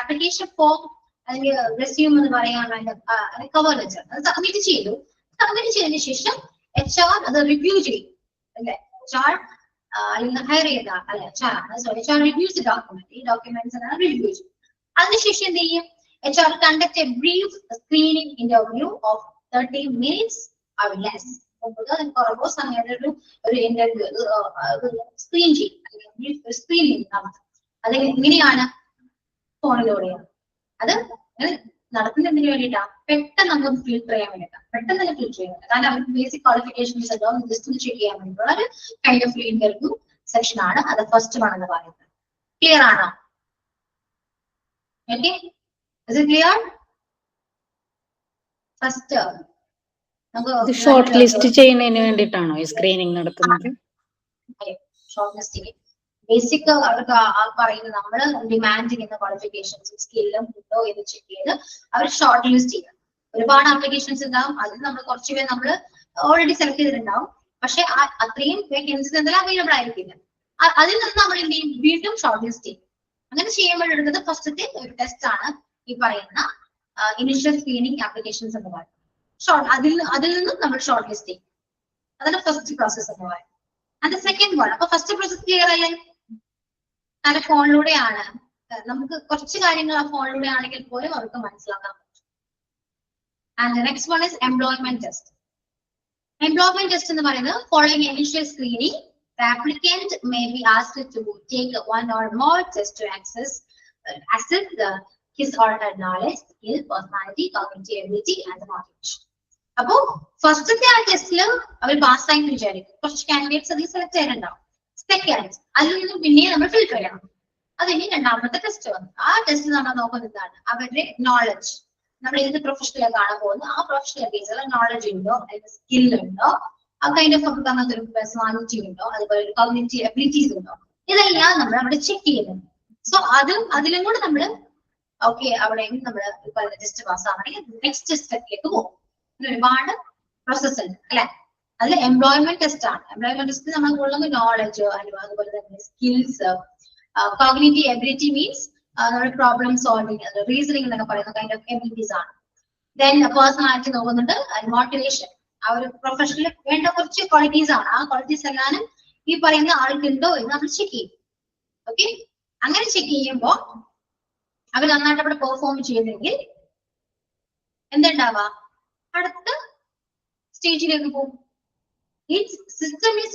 ആപ്ലിക്കേഷൻ ഫോം അല്ലെങ്കിൽ റെസ്യൂം എന്ന് പറയാൻ കവർ ലെറ്റർ അത് സബ്മിറ്റ് ചെയ്തതിനു ശേഷം HR അത് റിവ്യൂ ചെയ്യും അല്ലെ. HR അല്ലെങ്കിൽ ഹയർ ചെയ്ത അല്ലെ HR റിവ്യൂസ് ഡോക്യുമെന്റ്, ഈ ഡോക്യുമെന്റ്സ് റിവ്യൂ ചെയ്യും. അതിനുശേഷം എന്ത് ചെയ്യും? HR conduct a brief screening interview of 30 minutes or less. കുറവോ സമയത്ത് ഒരു ഇന്റർവ്യൂ സ്ക്രീൻ ചെയ്യും. സ്ക്രീനിങ് അത് എങ്ങനെയാണ്? ഫോണിലൂടെയാണ്. അത് നടത്തുന്നതിന് വേണ്ടിയിട്ടാ, പെട്ടെന്ന് നമുക്ക് ഫിൽട്ടർ ചെയ്യാൻ വേണ്ടിയിട്ടാണ്. പെട്ടെന്ന് തന്നെ ഫിൽട്ടർ ചെയ്യാൻ, കാരണം അവർക്ക് ബേസിക് ക്വാളിഫിക്കേഷൻസ് ഉണ്ടോ ജസ്റ്റ് ചെക്ക് ചെയ്യാൻ വേണ്ടിയിട്ടുള്ള ഒരു കൈൻഡ് ഓഫ് ഇന്റർവ്യൂ സെക്ഷൻ ആണ്. അത് ഫസ്റ്റ് ആണെന്ന് പറയുന്നത്. ക്ലിയർ ആണോ? Okay, is it clear? First ഇത് ഷോർട്ട് ലിസ്റ്റ് ചെയ്യുന്നതിന് വേണ്ടിയിട്ടാണോ ഈ സ്ക്രീനിങ് നടത്തുന്നത്? ഷോർട്ട് ലിസ്റ്റിംഗ് ബേസിക് അവർക്ക് പറയുന്നത് നമ്മൾ ഡിമാൻഡ് ചെയ്യുന്ന ക്വാളിഫിക്കേഷൻസും സ്കില്ലും ഉണ്ടോ എന്ന് ചെക്ക് ചെയ്ത് അവർ ഷോർട്ട് ലിസ്റ്റ് ചെയ്യും. ഒരുപാട് ആപ്ലിക്കേഷൻസ് ഉണ്ടാവും, അതിൽ നമ്മൾ കുറച്ചുപേർ നമ്മൾ ഓൾറെഡി സെലക്ട് ചെയ്തിട്ടുണ്ടാവും. പക്ഷെ അത്രയും വേക്കൻസീസ് എന്തെല്ലാം അവൈലബിൾ ആയിരിക്കില്ല. അതിൽ നിന്ന് നമ്മൾ എന്ത് ചെയ്യും? വീണ്ടും ഷോർട്ട് ലിസ്റ്റ് ചെയ്യും. അങ്ങനെ ചെയ്യുമ്പോഴെടുത്തത് ഫസ്റ്റത്തെ ഒരു ടെസ്റ്റ് ആണ് ഈ പറയുന്ന ഇനിഷ്യൽ സ്ക്രീനിങ് ആപ്ലിക്കേഷൻസ് എന്ന് പറയുന്നത്. അതിൽ നിന്നും നമ്മൾ ഷോർട്ട് ലിസ്റ്റ് ചെയ്യും. അതാണ് ഫസ്റ്റ് പ്രോസസ് എന്ന് പറയുന്നത്. അത് സെക്കൻഡ് വൺ. അപ്പൊ ഫസ്റ്റ് പ്രോസസ് ക്ലിയർ അല്ലേ? കാരണം ഫോണിലൂടെയാണ്, നമുക്ക് കുറച്ച് കാര്യങ്ങൾ ആ ഫോണിലൂടെ ആണെങ്കിൽ പോലും അവർക്ക് മനസ്സിലാക്കാൻ പറ്റും. And next one is employment test. Employment test എന്ന് പറയുന്നത് following initial screening the applicant may be asked to take one or more tests to assess his or her knowledge, skill, personality, cognitive ability and motivation. അപ്പോ ഫസ്റ്റത്തെ ആ ടെസ്റ്റില് അവർ പാസ്സായി വിചാരിക്കും. കുറച്ച് candidates അതിൽ സെലക്ട് ചെയ്തിട്ടുണ്ടാവും. സെക്കൻഡ് അതിൽ നിന്നും പിന്നെ നമ്മൾ ഫിൽട്ടർ ചെയ്യണം. അതിന് രണ്ടാമത്തെ ടെസ്റ്റ് വന്നു. ആ ടെസ്റ്റ് നമ്മൾ നോക്കുന്നത് എന്താണ്? അവരുടെ നോളജ്. നമ്മൾ ഏത് പ്രൊഫഷണൽ കാണാൻ പോകുന്നു, ആ പ്രൊഫഷണൽ ബേസിലുള്ള നോളജ് ഉണ്ടോ, അല്ലെങ്കിൽ സ്കിൽ ഉണ്ടോ, ആ കൈൻഡ് ഓഫ് നമുക്ക് അങ്ങനത്തെ ഒരു പേഴ്സണാലിറ്റി ഉണ്ടോ, അതുപോലെ ഒരു കോഗ്നിറ്റീവ് എബിലിറ്റീസ് ഉണ്ടോ, ഇതെല്ലാം നമ്മൾ അവിടെ ചെക്ക് ചെയ്യുന്നുണ്ട്. സോ അതിലും കൂടെ നമ്മൾ ഓക്കെ അവിടെ നമ്മൾ ടെസ്റ്റ് പാസ് ആണെങ്കിൽ നെക്സ്റ്റ് സ്റ്റെപ്പിലേക്ക് പോകും. ഒരുപാട് പ്രോസസ് ഉണ്ട് അല്ലെ. അതിൽ എംപ്ലോയ്മെന്റ് ടെസ്റ്റ് ആണ്. എംപ്ലോയ്മെന്റ് ടെസ്റ്റ് നമ്മൾ കൂടുതലും നോളജ്, അതുപോലെ തന്നെ സ്കിൽസ്, കോഗ്നിറ്റീവ് എബിലിറ്റി മീൻസ് നമ്മുടെ പ്രോബ്ലം സോൾവിങ്, റീസണിങ് എന്നൊക്കെ പറയുന്ന കൈൻഡ് ഓഫ് എബിലിറ്റീസ് ആണ്. ദെൻ പേഴ്സണാലിറ്റി നോക്കുന്നുണ്ട്, മോട്ടിവേഷൻ, ആ ഒരു പ്രൊഫഷനിൽ വേണ്ട കുറച്ച് ക്വാളിറ്റീസ് ആണ്. ആ ക്വാളിറ്റീസ് എല്ലാം ഈ പറയുന്ന ആൾക്കുണ്ടോ എന്ന് നമ്മൾ ചെക്ക് ചെയ്യും. ഓക്കെ, അങ്ങനെ ചെക്ക് ചെയ്യുമ്പോൾ അവർ നന്നായിട്ട് അവിടെ പെർഫോം ചെയ്യുന്നെങ്കിൽ എന്തുണ്ടാവാ, അടുത്ത സ്റ്റേജിലേക്ക് പോകും. Its system is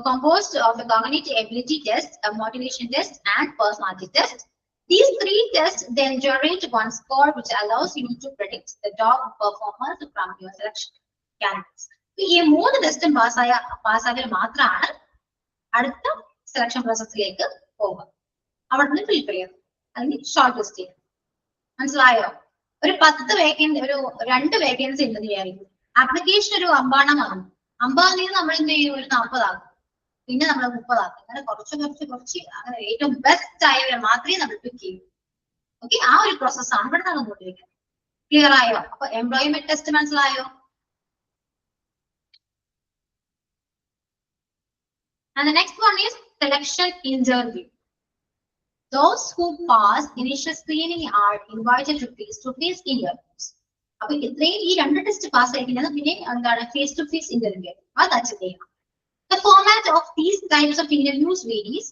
composed of a cognitive ability test, a motivation test, and personality test. These three tests then generate one score which allows you to predict the top performers from your selection candidates. ഈ 3 ടെസ്റ്റും പാസ്സായാൽ മാത്രമാണ് അടുത്ത selection പ്രോസസ്സിലേക്ക് പോകുക. അവിടെ നിന്ന് filter ചെയ്യുക അല്ലെങ്കിൽ short list ചെയ്യുക. മനസ്സിലായോ? ഒരു 10 വേക്കൻസി, ഒരു 2 വേക്കൻസി ഉണ്ടെന്ന് വിചാരിക്കും. ആപ്ലിക്കേഷൻ ഒരു 50 ആണ്. 50 നമ്മൾ എന്ത് ചെയ്യും, ഒരു 40 ആക്കും, പിന്നെ നമ്മൾ 30 ആക്കും. അങ്ങനെ കുറച്ച് അങ്ങനെ ഏറ്റവും ബെസ്റ്റ് ആയവരെ മാത്രമേ നമ്മൾ പിക്ക് ചെയ്യൂ. ഓക്കെ, ആ ഒരു പ്രോസസ്സാണ് ഇവിടെ നടന്നുകൊണ്ടിരിക്കുന്നത്. ക്ലിയർ ആയോ? അപ്പൊ എംപ്ലോയ്മെന്റ് ടെസ്റ്റ് മനസ്സിലായോ? And the next one is selection interview. Those who pass initial screening are invited to face-to-face interviews. അപ്പൊ ഇത്രയും ഈ 2 ടെസ്റ്റ് പാസ് ആയിരിക്കുന്നത് പിന്നെ എന്താണ്, ഫേസ് ടു ഫേസ് ഇന്റർവ്യൂ. അത് അറ്റൻഡ് ചെയ്യണം. The format of these types of interviews varies.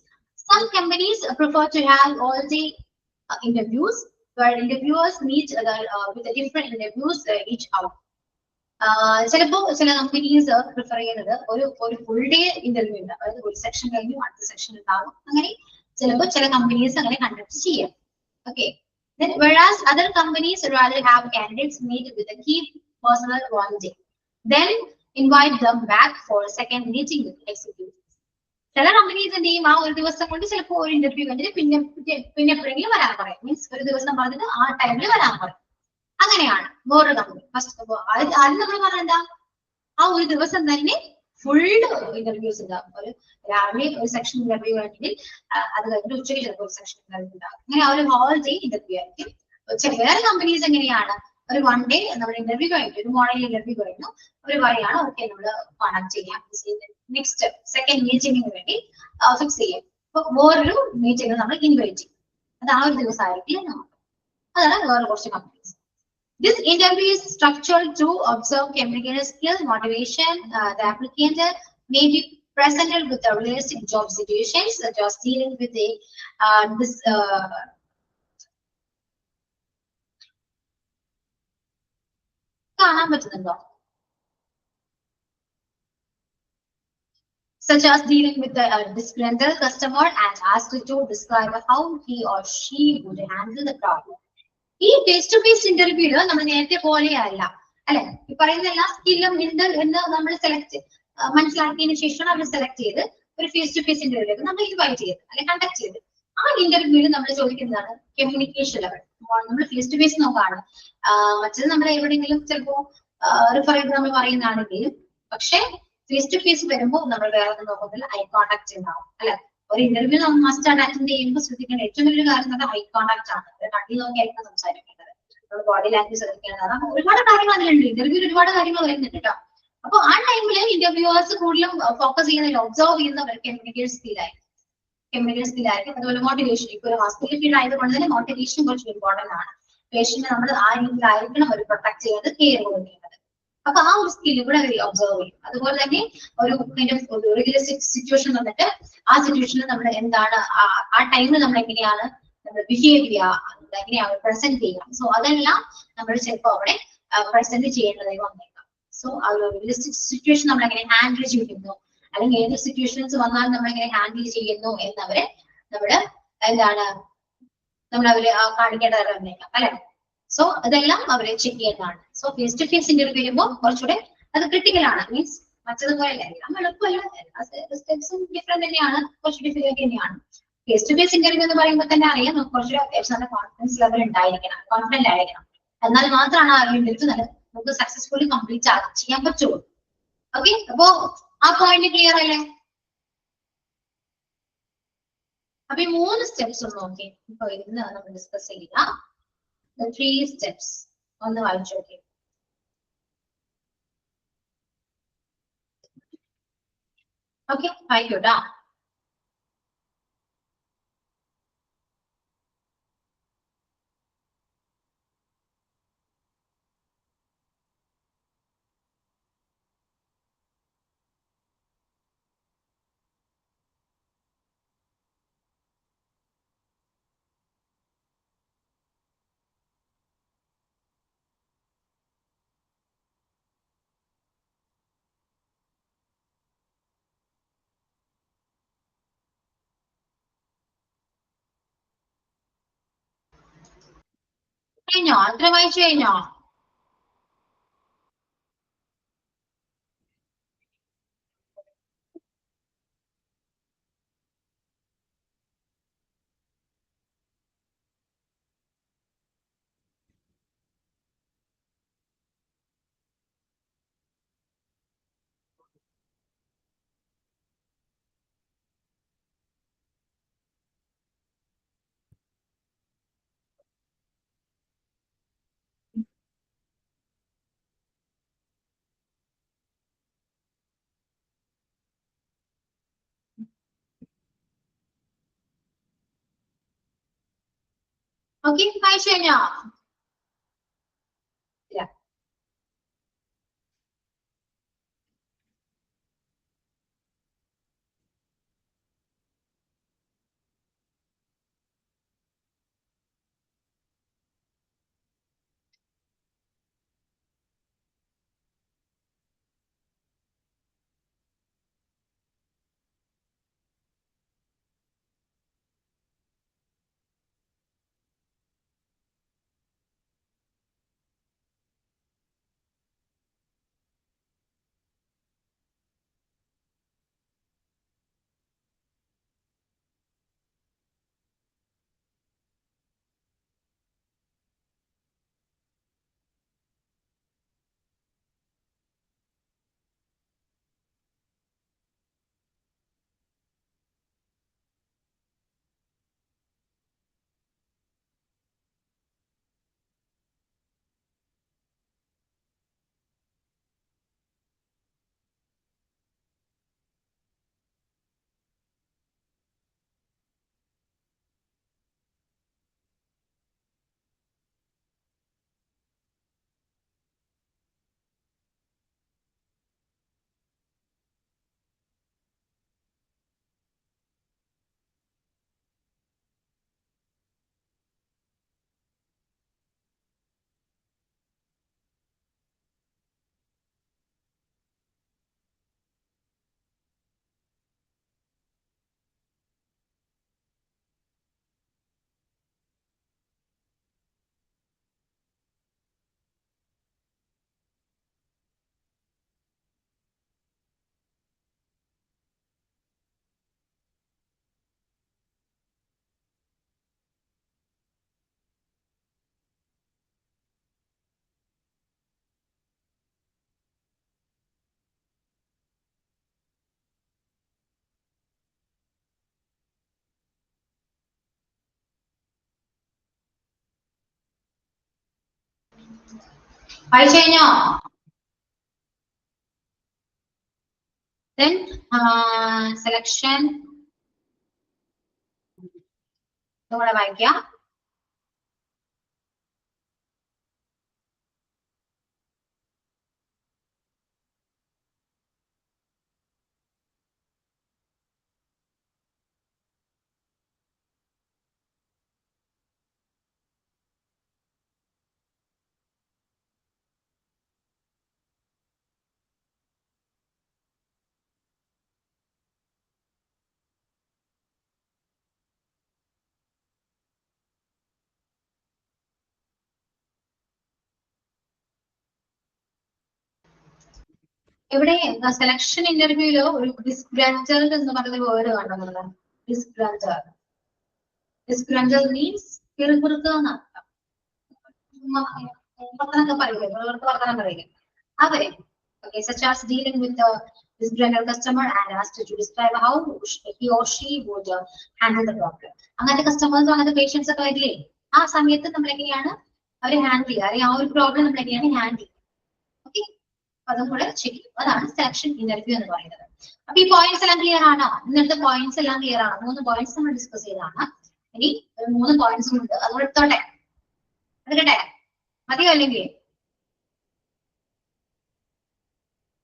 Some companies prefer to have all-day interviews, where interviewers meet with the different interviews each hour. ചിലപ്പോ ചില companies prefer ചെയ്യുന്നത് ഒരു full day interview ഉണ്ട്, അതായത് ഒരു section കഴിഞ്ഞു അടുത്ത സെക്ഷൻ ഉണ്ടാവും. അങ്ങനെ ചിലപ്പോൾ ചില കമ്പനീസ് അങ്ങനെ കണ്ടക്ട് ചെയ്യാം. Okay, then whereas other companies rather have candidates meet with a key personnel one day, then invite them back for a second meeting with executives. ചില കമ്പനീസ് എന്ത് ചെയ്യും, ആ ഒരു ദിവസം കൊണ്ട് ചിലപ്പോൾ ഒരു ഇന്റർവ്യൂ കഴിഞ്ഞിട്ട് പിന്നെ എപ്പോഴെങ്കിലും വരാൻ പറയും. മീൻസ് ഒരു ദിവസം പറഞ്ഞിട്ട് ആ ടൈമിൽ വരാൻ പറയും. അങ്ങനെയാണ് വേറൊരു കമ്പനി. ഫസ്റ്റ് ആദ്യം നമ്മൾ പറഞ്ഞ എന്താ, ആ ഒരു ദിവസം തന്നെ ഫുൾ ഇന്റർവ്യൂസ് ഉണ്ടാകും. ഒരു രാവിലെ ഒരു സെക്ഷൻ ഇന്റർവ്യൂ ആണെങ്കിൽ അത് കഴിഞ്ഞിട്ട് ഉച്ചയ്ക്ക് ചിലപ്പോൾ ഒരു സെക്ഷൻ ഇന്റർവ്യൂ ഉണ്ടാകും. അങ്ങനെ ആ ഒരു ഹോൾ ഡേ ഇന്റർവ്യൂ ആയിരിക്കും. വേറെ കമ്പനീസ് എങ്ങനെയാണ്, ഒരു 1 ഡേ നമ്മുടെ ഇന്റർവ്യൂ കഴിഞ്ഞു, ഒരു മോർണിംഗ് ഇന്റർവ്യൂ കഴിഞ്ഞു, അവർ പറയാണ് ഓക്കെ നമ്മൾ കോൺടാക്ട് ചെയ്യാം, നെക്സ്റ്റ് സെക്കൻഡ് മീറ്റിംഗിന് വേണ്ടി ഫിക്സ് ചെയ്യാം. അപ്പൊ വേറൊരു മീറ്റിംഗ് നമ്മൾ ഇൻവൈറ്റ് ചെയ്യും. അത് ആ ഒരു ദിവസം ആയിരിക്കില്ല നമുക്ക്. അതാണ് വേറെ കുറച്ച് companies. This interview is structured to observe communication skills, motivation. The applicant may be presented with a realistic job situations, such as dealing with such as dealing with the disgruntled customer and asked to describe how he or she would handle the problem. ഈ face to face ഇന്റർവ്യൂല് നമ്മൾ നേരത്തെ പോലെയല്ല അല്ലെ, ഈ പറയുന്ന എല്ലാ സ്കില്ലും ഉണ്ട് എന്ന് നമ്മൾ മനസ്സിലാക്കിയതിനു ശേഷം നമ്മൾ സെലക്ട് ചെയ്ത് ഒരു ഫേസ് ടു ഫേസ് ഇന്റർവ്യൂലേക്ക് നമ്മൾ ഇൻവൈറ്റ് ചെയ്ത് അല്ലെ കണ്ടക്ട് ചെയ്ത്. ആ ഇന്റർവ്യൂവിൽ നമ്മൾ ചോദിക്കുന്നതാണ് കമ്മ്യൂണിക്കേഷൻ ലെവൽ. നമ്മൾ ഫേസ് ടു ഫേസ് നോക്കാണ്. മറ്റത് നമ്മൾ എവിടെയെങ്കിലും ചിലപ്പോ റിഫർ ചെയ്ത് നമ്മൾ പറയുന്നതാണെങ്കിലും, പക്ഷെ ഫേസ് ടു ഫേസ് വരുമ്പോൾ നമ്മൾ വേറെ ഒന്നും നോക്കുന്നില്ല, ഐ കോൺടാക്ട് ഉണ്ടാവും അല്ലെ. ഒരു ഇന്റർവ്യൂ നമ്മൾ മസ്റ്റ് ആയിട്ട് അറ്റൻഡ് ചെയ്യുമ്പോൾ ശ്രദ്ധിക്കേണ്ട ഏറ്റവും വലിയൊരു കാര്യം എന്ന് ഐ കോൺടാക്ട് ആണ്. കണ്ണിൽ നോക്കിയായിരിക്കും സംസാരിക്കേണ്ടത്, നമ്മൾ ബോഡി ലാംഗ്വേജ് ശ്രദ്ധിക്കേണ്ടത്. അപ്പൊ ഒരുപാട് കാര്യങ്ങൾ അതിലുണ്ട്, ഇന്റർവ്യൂവിൽ ഒരുപാട് കാര്യങ്ങൾ വരുന്നുണ്ട് കേട്ടോ. അപ്പൊ ആ ടൈമിൽ ഇന്റർവ്യൂവേഴ്സ് കൂടുതലും ഫോക്കസ് ചെയ്യുന്നതിൽ ഒബ്സർവ് ചെയ്യുന്നവർ കമ്മ്യൂണിക്കേഷൻ സ്കില്ലായിരിക്കും. അതുപോലെ മോട്ടിവേഷൻ. ഇപ്പൊ ഒരു ഹോസ്പിറ്റൽ ഫീൽഡ് ആയതുകൊണ്ട് തന്നെ മോട്ടിവേഷൻ കുറച്ച് ഇമ്പോർട്ടന്റ് ആണ്. പേഷ്യന്റിനെ നമ്മൾ ആ രീതിയിലായിരിക്കണം അവർ പ്രൊട്ടക്ട് ചെയ്യുന്നത്, കെയർ കൊടുക്കുന്നത്. അപ്പൊ ആ ഒരു സ്കില്ല് കൂടെ അവർ ഒബ്സർവ് ചെയ്യും. അതുപോലെ തന്നെ ഒരു റിയലിസ്റ്റിക് സിറ്റുവേഷൻ വന്നിട്ട് ആ സിറ്റുവേഷനിൽ നമ്മൾ എന്താണ് ആ ടൈമിൽ നമ്മൾ എങ്ങനെയാണ് നമ്മൾ ബിഹേവ് ചെയ്യുക, എങ്ങനെയാണ് പ്രസന്റ് ചെയ്യുക. സോ അതെല്ലാം നമ്മൾ ചിലപ്പോൾ അവിടെ പ്രസന്റ് ചെയ്യേണ്ടതായി വന്നേക്കാം. സോ ആ ഒരു റിയലിസ്റ്റിക് സിറ്റുവേഷൻ നമ്മൾ എങ്ങനെ ഹാൻഡിൽ ചെയ്യുന്നു, അല്ലെങ്കിൽ ഏത് സിറ്റുവേഷൻസ് വന്നാലും നമ്മൾ എങ്ങനെ ഹാൻഡിൽ ചെയ്യുന്നു എന്നവരെ എന്താണ് നമ്മൾ അവര് കാണിക്കേണ്ടതായി വന്നേക്കാം അല്ലെ. സോ അതെല്ലാം അവരെ ചെക്ക് ചെയ്യുന്നതാണ്. So face to face interview വരുമ്പോൾ കുറച്ചുകൂടെ അത് ക്രിട്ടിക്കൽ ആണ്. മീൻസ് മറ്റതുപോലെ എല്ലാം എളുപ്പമല്ല, സ്റ്റെപ്സും ഡിഫറെന്റ് തന്നെയാണ്, കുറച്ച് ഡിഫിക്കൽട്ട് തന്നെയാണ്. ഫേസ് ടു ഫേസ് ഇന്റർവ്യൂ എന്ന് പറയുമ്പോൾ തന്നെ അറിയാം നമുക്ക് കുറച്ചുകൂടെ അത്യാവശ്യം നല്ല കോൺഫിഡൻസ് ലെവൽ ഉണ്ടായിരിക്കണം, കോൺഫിഡന്റ് ആയിരിക്കണം. എന്നാൽ മാത്രമാണ് ആ ഇന്റർവ്യൂ നമുക്ക് സക്സസ്ഫുള്ളി കംപ്ലീറ്റ് ചെയ്യാൻ പറ്റുള്ളൂ. ഓക്കെ, അപ്പോ ആ പോയിന്റ് ക്ലിയർ അല്ലേ? അപ്പൊ ഈ 3 സ്റ്റെപ്സ് ഒന്ന് നോക്കി ഇപ്പൊ ഇന്ന് നമ്മൾ ഡിസ്കസ് ചെയ്യുക. The 3 steps ഒന്ന് വായിച്ചു നോക്കി. ഓക്കെ, വായിക്കൂട്ടാ. കഴിഞ്ഞോ? അത്ര വായിച്ചു കഴിഞ്ഞോ? ഓക്കെ, വായിച്ചു കഴിഞ്ഞോ? ഇല്ല. വായിച്ചു കഴിഞ്ഞോ? Then selection കൂടെ വായിക്കാം. ഇവിടെ സെലക്ഷൻ ഇന്റർവ്യൂല് ഒരു ഡിസ്ഗ്രാൻഡർ എന്ന് പറയുന്ന വേർഡ് കാണുന്നത്. ഡിസ്ഗ്രാൻഡർ. ഡിസ്ഗ്രാൻഡർ മീൻസ് പിറുപിറുക്കുക എന്നർത്ഥം. വർത്തനം പറയില്ല. അവരെ okay, such as dealing with the disgruntled customer and asked to describe how he or she would handle the problem. അങ്ങനത്തെ കസ്റ്റമേഴ്സും അങ്ങനത്തെ പേഷ്യൻസ് ഒക്കെ വരില്ലേ, ആ സമയത്ത് നമ്മൾ എങ്ങനെയാണ് അവരെ ഹാൻഡിൽ ചെയ്യുക, അല്ലെങ്കിൽ ആ ഒരു പ്രോബ്ലം നമ്മൾ എങ്ങനെയാണ് ഹാൻഡിൽ ചെയ്യുക. ഓക്കെ, അതും കൂടെ ചെയ്യും. അതാണ് സെലക്ഷൻ ഇന്റർവ്യൂ എന്ന് പറയുന്നത്. അപ്പൊ ഈ പോയിന്റ്സ് എല്ലാം ക്ലിയർ ആണോ? ഇന്നത്തെ പോയിന്റ്സ് എല്ലാം ക്ലിയർ ആണ്. 3 പോയിന്റ്സ് നമ്മൾ ഡിസ്കസ് ചെയ്തതാണ്. ഇനി 3 പോയിന്റ്സ് ഉണ്ട്, അതുകൂടെ എടുത്തോട്ടെ. എടുക്കട്ടെ? മതിയോ? അല്ലെങ്കിൽ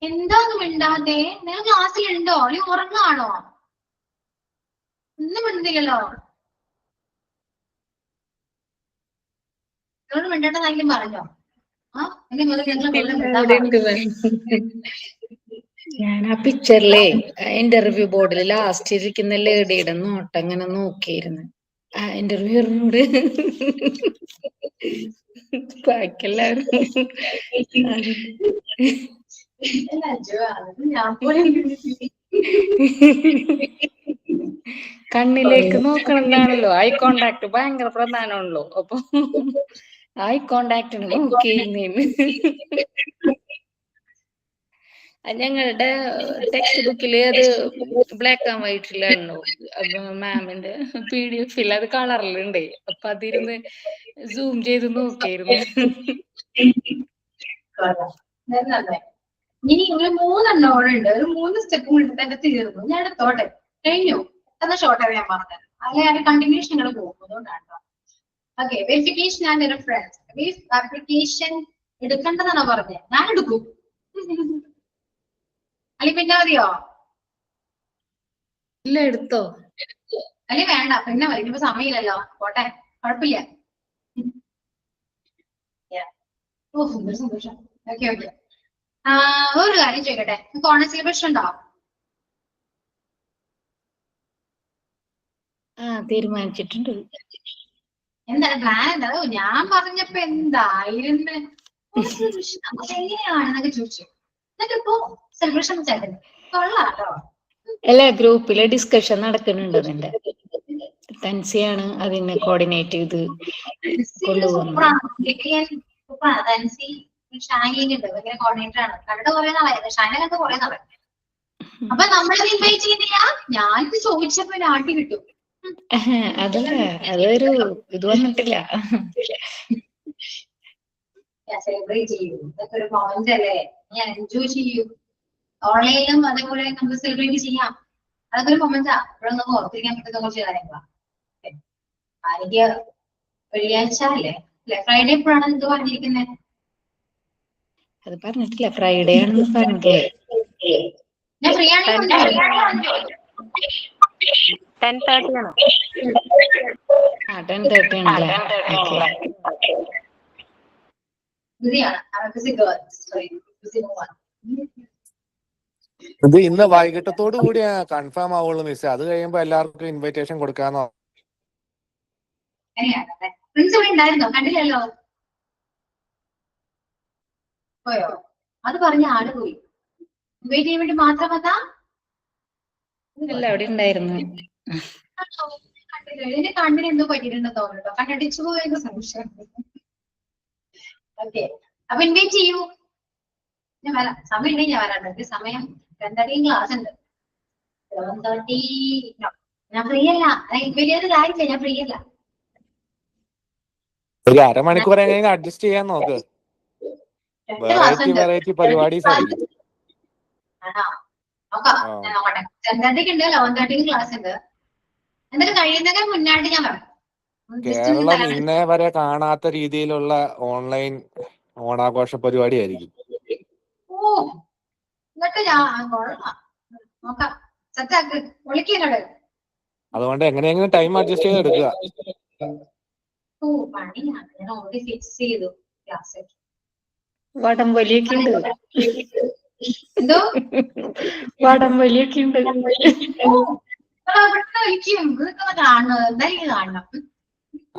എന്താന്ന് മിണ്ടാതെ? നിങ്ങൾ ക്ലാസ്സിലുണ്ടോ? അല്ലെങ്കിൽ ഉറങ്ങാണോ? ഒന്നും മിണ്ടുന്നില്ലല്ലോ. നിങ്ങളോട് മിണ്ടണ്ടെന്നായിരിക്കും പറഞ്ഞോ? ഞാൻ ആ പിക്ചറിലെ ഇന്റർവ്യൂ ബോർഡിൽ ലാസ്റ്റ് ഇരിക്കുന്ന ലേഡിയുടെ നോട്ടം അങ്ങനെ നോക്കിയിരുന്നു. ആ ഇന്റർവ്യൂറിനോട് ബാക്കിയെല്ലാവരും അല്ല, അജു, അത് ഞാൻ പോലും കണ്ണിലേക്ക് നോക്കണമെന്നാണല്ലോ, ഐ കോണ്ടാക്ട് ഭയങ്കര പ്രധാനമാണല്ലോ. അപ്പൊ ഐ കോണ്ടാക്ടിന് നോക്കിയിരുന്നേന്ന്. ഞങ്ങളുടെ ടെക്സ്റ്റ് ബുക്കില് അത് ബ്ലാക്ക് ആൻഡ് വൈറ്റിലാണല്ലോ, അപ്പൊ മാമിന്റെ PDF അത് കളറിലുണ്ട്. അപ്പൊ അതിരുന്ന് സൂം ചെയ്ത് നോക്കിയിരുന്നു. ഇനി ഒരു 3 അവിടെ ഉണ്ട്. ഒരു 3 സ്റ്റെപ്പ് കൊണ്ട് തന്നെ തീർന്നു. ഞാൻ എടുത്തോട്ടെ, കഴിഞ്ഞു എന്ന ഷോർട്ട് ഞാൻ പറഞ്ഞത്. അല്ലെങ്കിൽ അതിന്റെ കണ്ടിന്യൂഷൻ നിങ്ങൾ പോകും, അതുകൊണ്ടാണ്. Okay, verification and reference. Application എടുക്കേണ്ടതാണോ പറഞ്ഞത്? ഞാൻ എടുക്കും. അല്ലെങ്കിൽ പിന്നെ അറിയോ? ഇല്ല, എടുത്തോ? അല്ലെങ്കിൽ വേണ്ട, പിന്നെ മതി. ഇപ്പൊ സമയമില്ലല്ലോ, പോട്ടെ, കുഴപ്പമില്ല. ഓ, സന്തോഷം. Okay okay. ഒരു കാര്യം ചോദിക്കട്ടെ, ഓണ സെലിബ്രേഷൻ ഉണ്ടോ? തീരുമാനിച്ചിട്ടുണ്ട്. എന്താണ് പ്ലാൻ? എന്താ? ഞാൻ പറഞ്ഞപ്പോ എന്തായിരുന്നു എങ്ങനെയാണെന്നൊക്കെ ചോദിച്ചു. എന്നിട്ട് ഇപ്പൊ സെലിബ്രേഷൻ ചേട്ടൻ കൊള്ളാട്ടോ. അല്ല, ഗ്രൂപ്പിലെ ഡിസ്കഷൻ നടക്കുന്നുണ്ട്. അതിന്റെ തൻസിയാണ് അതിനെ കോർഡിനേറ്റ് ചെയ്ത് കൊണ്ടുപോകുന്നത്. കോർഡിനേറ്റർ ആണ്. കണ്ട കുറെ നാളായിരുന്നു. ഷാന കണ്ട് കുറെ നാളായി. അപ്പൊ നമ്മളത് ഇൻവൈറ്റ് ചെയ്യുന്നില്ല. ഞാനിത് ചോദിച്ചപ്പോ നാട്ടി കിട്ടും. അതല്ല, അതൊരു ഇത് വന്നിട്ടില്ല. സെലിബ്രേറ്റ് ചെയ്യൂ, ഇതൊക്കെ ഒരു മൊമെന്റ് അല്ലേ, ഞാൻ എൻജോയ് ചെയ്യൂ. ഓൺലൈനിലും അതേപോലെ നമുക്ക് സെലിബ്രേറ്റ് ചെയ്യാം. അതൊക്കെ ഒരു മൊമെന്റാ. ഇവിടെ നമുക്ക് ഓർത്തിരിക്കാൻ പറ്റുന്ന കുറച്ച് കാര്യങ്ങളാണ്. ആദ്യ വെള്ളിയാഴ്ച അല്ലേ, ഫ്രൈഡേ എപ്പോഴാണ് ഇത് പറഞ്ഞിരിക്കുന്നത്? അത് പറഞ്ഞിട്ടില്ല, ഫ്രൈഡേ ആണെന്ന് പറഞ്ഞിട്ടില്ലേ? ഞാൻ ഫ്രീ ആണെങ്കിൽ 10:30 ആണ്. 10:30 ആണല്ലേ? ഇത് ഇന്ന് വൈകിട്ടത്തോടു കൂടി കൺഫേം ആവുള്ളൂ മിസ്. അത് കഴിയുമ്പോ എല്ലാവർക്കും ഇൻവിറ്റേഷൻ കൊടുക്കാന്നോ? പ്രിൻസ് ഇവിടെ ഉണ്ടായിരുന്നോ? കണ്ടില്ലല്ലോ. പോയോ? അത് പറഞ്ഞ ആള് പോയി. ഇൻവൈറ്റ് ചെയ്യാൻ വേണ്ടി മാത്രം വന്നാ? അല്ല, അവിടെ ഉണ്ടായിരുന്നു. കണ്ടില്ല, ഇതിന്റെ കണ്ണിന് എന്തോ പറ്റിയിട്ടുണ്ടെന്ന് തോന്നുന്നുണ്ടോ? കണ്ണടിച്ചു പോയെന്ന് സംശയം. ഓക്കെ, അപ്പൊ ഇൻവൈറ്റ് ചെയ്യൂ. ഞാൻ വരാം. സമയം ഉണ്ടെങ്കിൽ ഞാൻ വരാം. സമയം 10:30 ക്ലാസ് ഉണ്ട്. 11:30 ഞാൻ ഫ്രീ അല്ല. ഇൻവൈറ്റ് കാര്യമില്ല, ഞാൻ ഫ്രീ അല്ല. ഒരു അരമണിക്കൂർ എങ്ങനെയെങ്കിലും അഡ്ജസ്റ്റ് ചെയ്യാൻ നോക്ക്. വെറൈറ്റി പരിപാടീസ് ആയിരിക്കും. നോക്കാം, ഞാൻ നോക്കട്ടെ. 10:30 ഉണ്ട്, 11:30 ക്ലാസ് ഉണ്ട്. എന്നിട്ട് കഴിയുന്നതിന് മുന്നായിട്ട് ഞാൻ പറയാം. കേരളം ഇന്നേ വരെ കാണാത്ത രീതിയിലുള്ള ഓൺലൈൻ ഓണാഘോഷ പരിപാടി ആയിരിക്കും. ഓ, എന്നിട്ട് ഞാൻ കൊള്ളാം, നോക്കാം, സെറ്റാക്ക്, വിളിക്കുന്നോട്. അതുകൊണ്ട് എങ്ങനെയെങ്കിലും ടൈം അഡ്ജസ്റ്റ് ചെയ്ത് എടുക്കുക. ഓ, പണിയാണ്. ഞാൻ ഓൾറെഡി ഫിക്സ് ചെയ്തു ക്ലാസ്. വടംവലിയൊക്കെ ഉണ്ട്. എന്തോ വടംവലിയൊക്കെ ഉണ്ട്. വിളിക്കും, ഇതൊക്കെ കാണണം, എന്തായാലും കാണണം.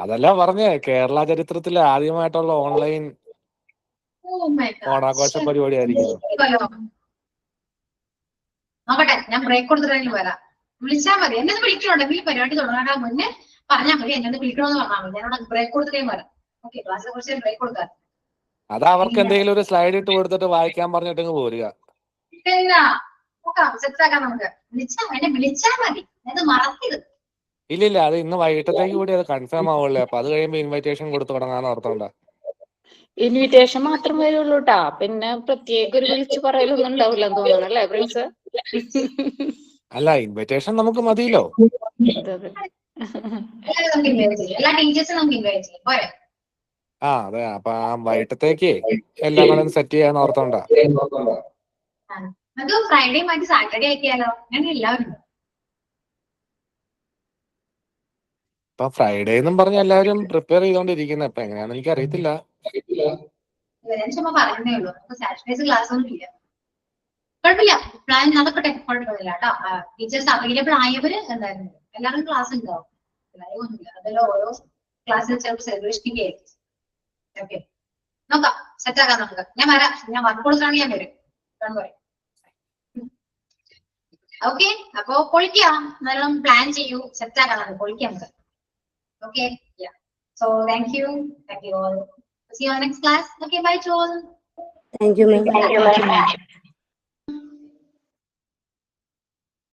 അതല്ല പറഞ്ഞേ, കേരള ചരിത്രത്തിലെ ആദ്യമായിട്ടുള്ള ഓൺലൈൻ ഓണാഘോഷ പരിപാടി ആയിരിക്കും. നോക്കട്ടെ, ഞാൻ ബ്രേക്ക് കൊടുത്തിട്ടെങ്കിലും വരാം. വിളിച്ചാൽ മതി. എന്നെ വിളിക്കണുണ്ടെങ്കിൽ പരിപാടി തുടങ്ങാൻ മുന്നേ പറഞ്ഞാൽ മതി. എന്നെ വിളിക്കണമെന്ന് പറഞ്ഞാൽ മതി. ഞാൻ ബ്രേക്ക് കൊടുത്തിട്ടേ വരാം. ഓക്കെ, ക്ലാസ്സിനെ കുറിച്ച് ബ്രേക്ക് കൊടുക്കാം. അത് അവർക്ക് എന്തെങ്കിലും ഒരു സ്ലൈഡ് ഇട്ട് കൊടുത്തിട്ട് വായിക്കാൻ പറഞ്ഞിട്ട് പോരുക. നോക്കാം, സെറ്റാക്കാം നമുക്ക്. എന്നെ വിളിച്ചാൽ മതി, അത് മറക്കരുത്. ഇല്ലില്ല, അത് ഇന്ന് വൈകിട്ടത്തേക്ക് കൂടി അത് കൺഫേം ആവുള്ളൂ. അപ്പൊ അത് കഴിയുമ്പോ ഇൻവിറ്റേഷൻ കൊടുത്തു തുടങ്ങാന്ന് ഓർത്തോണ്ടാ. ഇൻവിറ്റേഷൻ മാത്രം വരുള്ളൂ ട്ടാ. പിന്നെ പ്രത്യേക ഒരു വിളിച്ചു പറയലൊന്നും ഉണ്ടാവില്ലെന്ന് തോന്നുന്നു, അല്ലേ പ്രിൻസ്? അല്ല, ഇൻവിറ്റേഷൻ നമുക്ക് മതിയല്ലോ. എല്ലാ ടീച്ചേഴ്സും നമുക്ക് ഇൻവൈറ്റ് ചെയ്യാം, പോരെ? അതെ. അപ്പൊ വൈകിട്ടത്തേക്ക് എല്ലാം കൂടെ സെറ്റ് ചെയ്യാന്ന് ഓർത്തോണ്ടാ. അത് ഫ്രൈഡേ മാറ്റി സാറ്റർഡേ ആക്കിയാലോ? ഞാൻ എല്ലാവരും ഇപ്പൊ ഫ്രൈഡേ എന്നും പറഞ്ഞ എല്ലാവരും പ്രിപ്പയർ ചെയ്തോണ്ടിരിക്കുന്നത്. ഇപ്പൊ എങ്ങനെയാണെന്ന് എനിക്ക് അറിയത്തില്ല. ചുമ്മാ പറയുന്നേ ഉള്ളൂ. സാറ്റർഡേസ് ക്ലാസ് ഒന്നും ഇല്ല. കുഴപ്പമില്ല, പ്ലാൻ നടക്കട്ടെ, കുഴപ്പമില്ല കേട്ടോ. ടീച്ചേഴ്സ് അവൈലബിൾ ആയവര് എന്തായിരുന്നു എല്ലാവരും ക്ലാസ് ഉണ്ടാവും. ഒന്നുമില്ല, അതെല്ലാം ഓരോ ക്ലാസ്സിൽ ചിലപ്പോൾ സെലിബ്രേഷൻ ആയിരിക്കും. ഓക്കെ നോക്കാം, സെറ്റ് ആക്കാം നമുക്ക്. ഞാൻ വരാം, ഞാൻ വർക്ക് കൊടുക്കാണെങ്കിൽ ഞാൻ വരും. ഓക്കെ, അപ്പൊ പൊളിക്കാം, നല്ലോണം പ്ലാൻ ചെയ്യൂ, സെറ്റ് ആക്കാം നമുക്ക്, പൊളിക്കാം നമുക്ക്. Okay, so thank you all. See you on next class. Okay, bye to all. Thank you ma'am.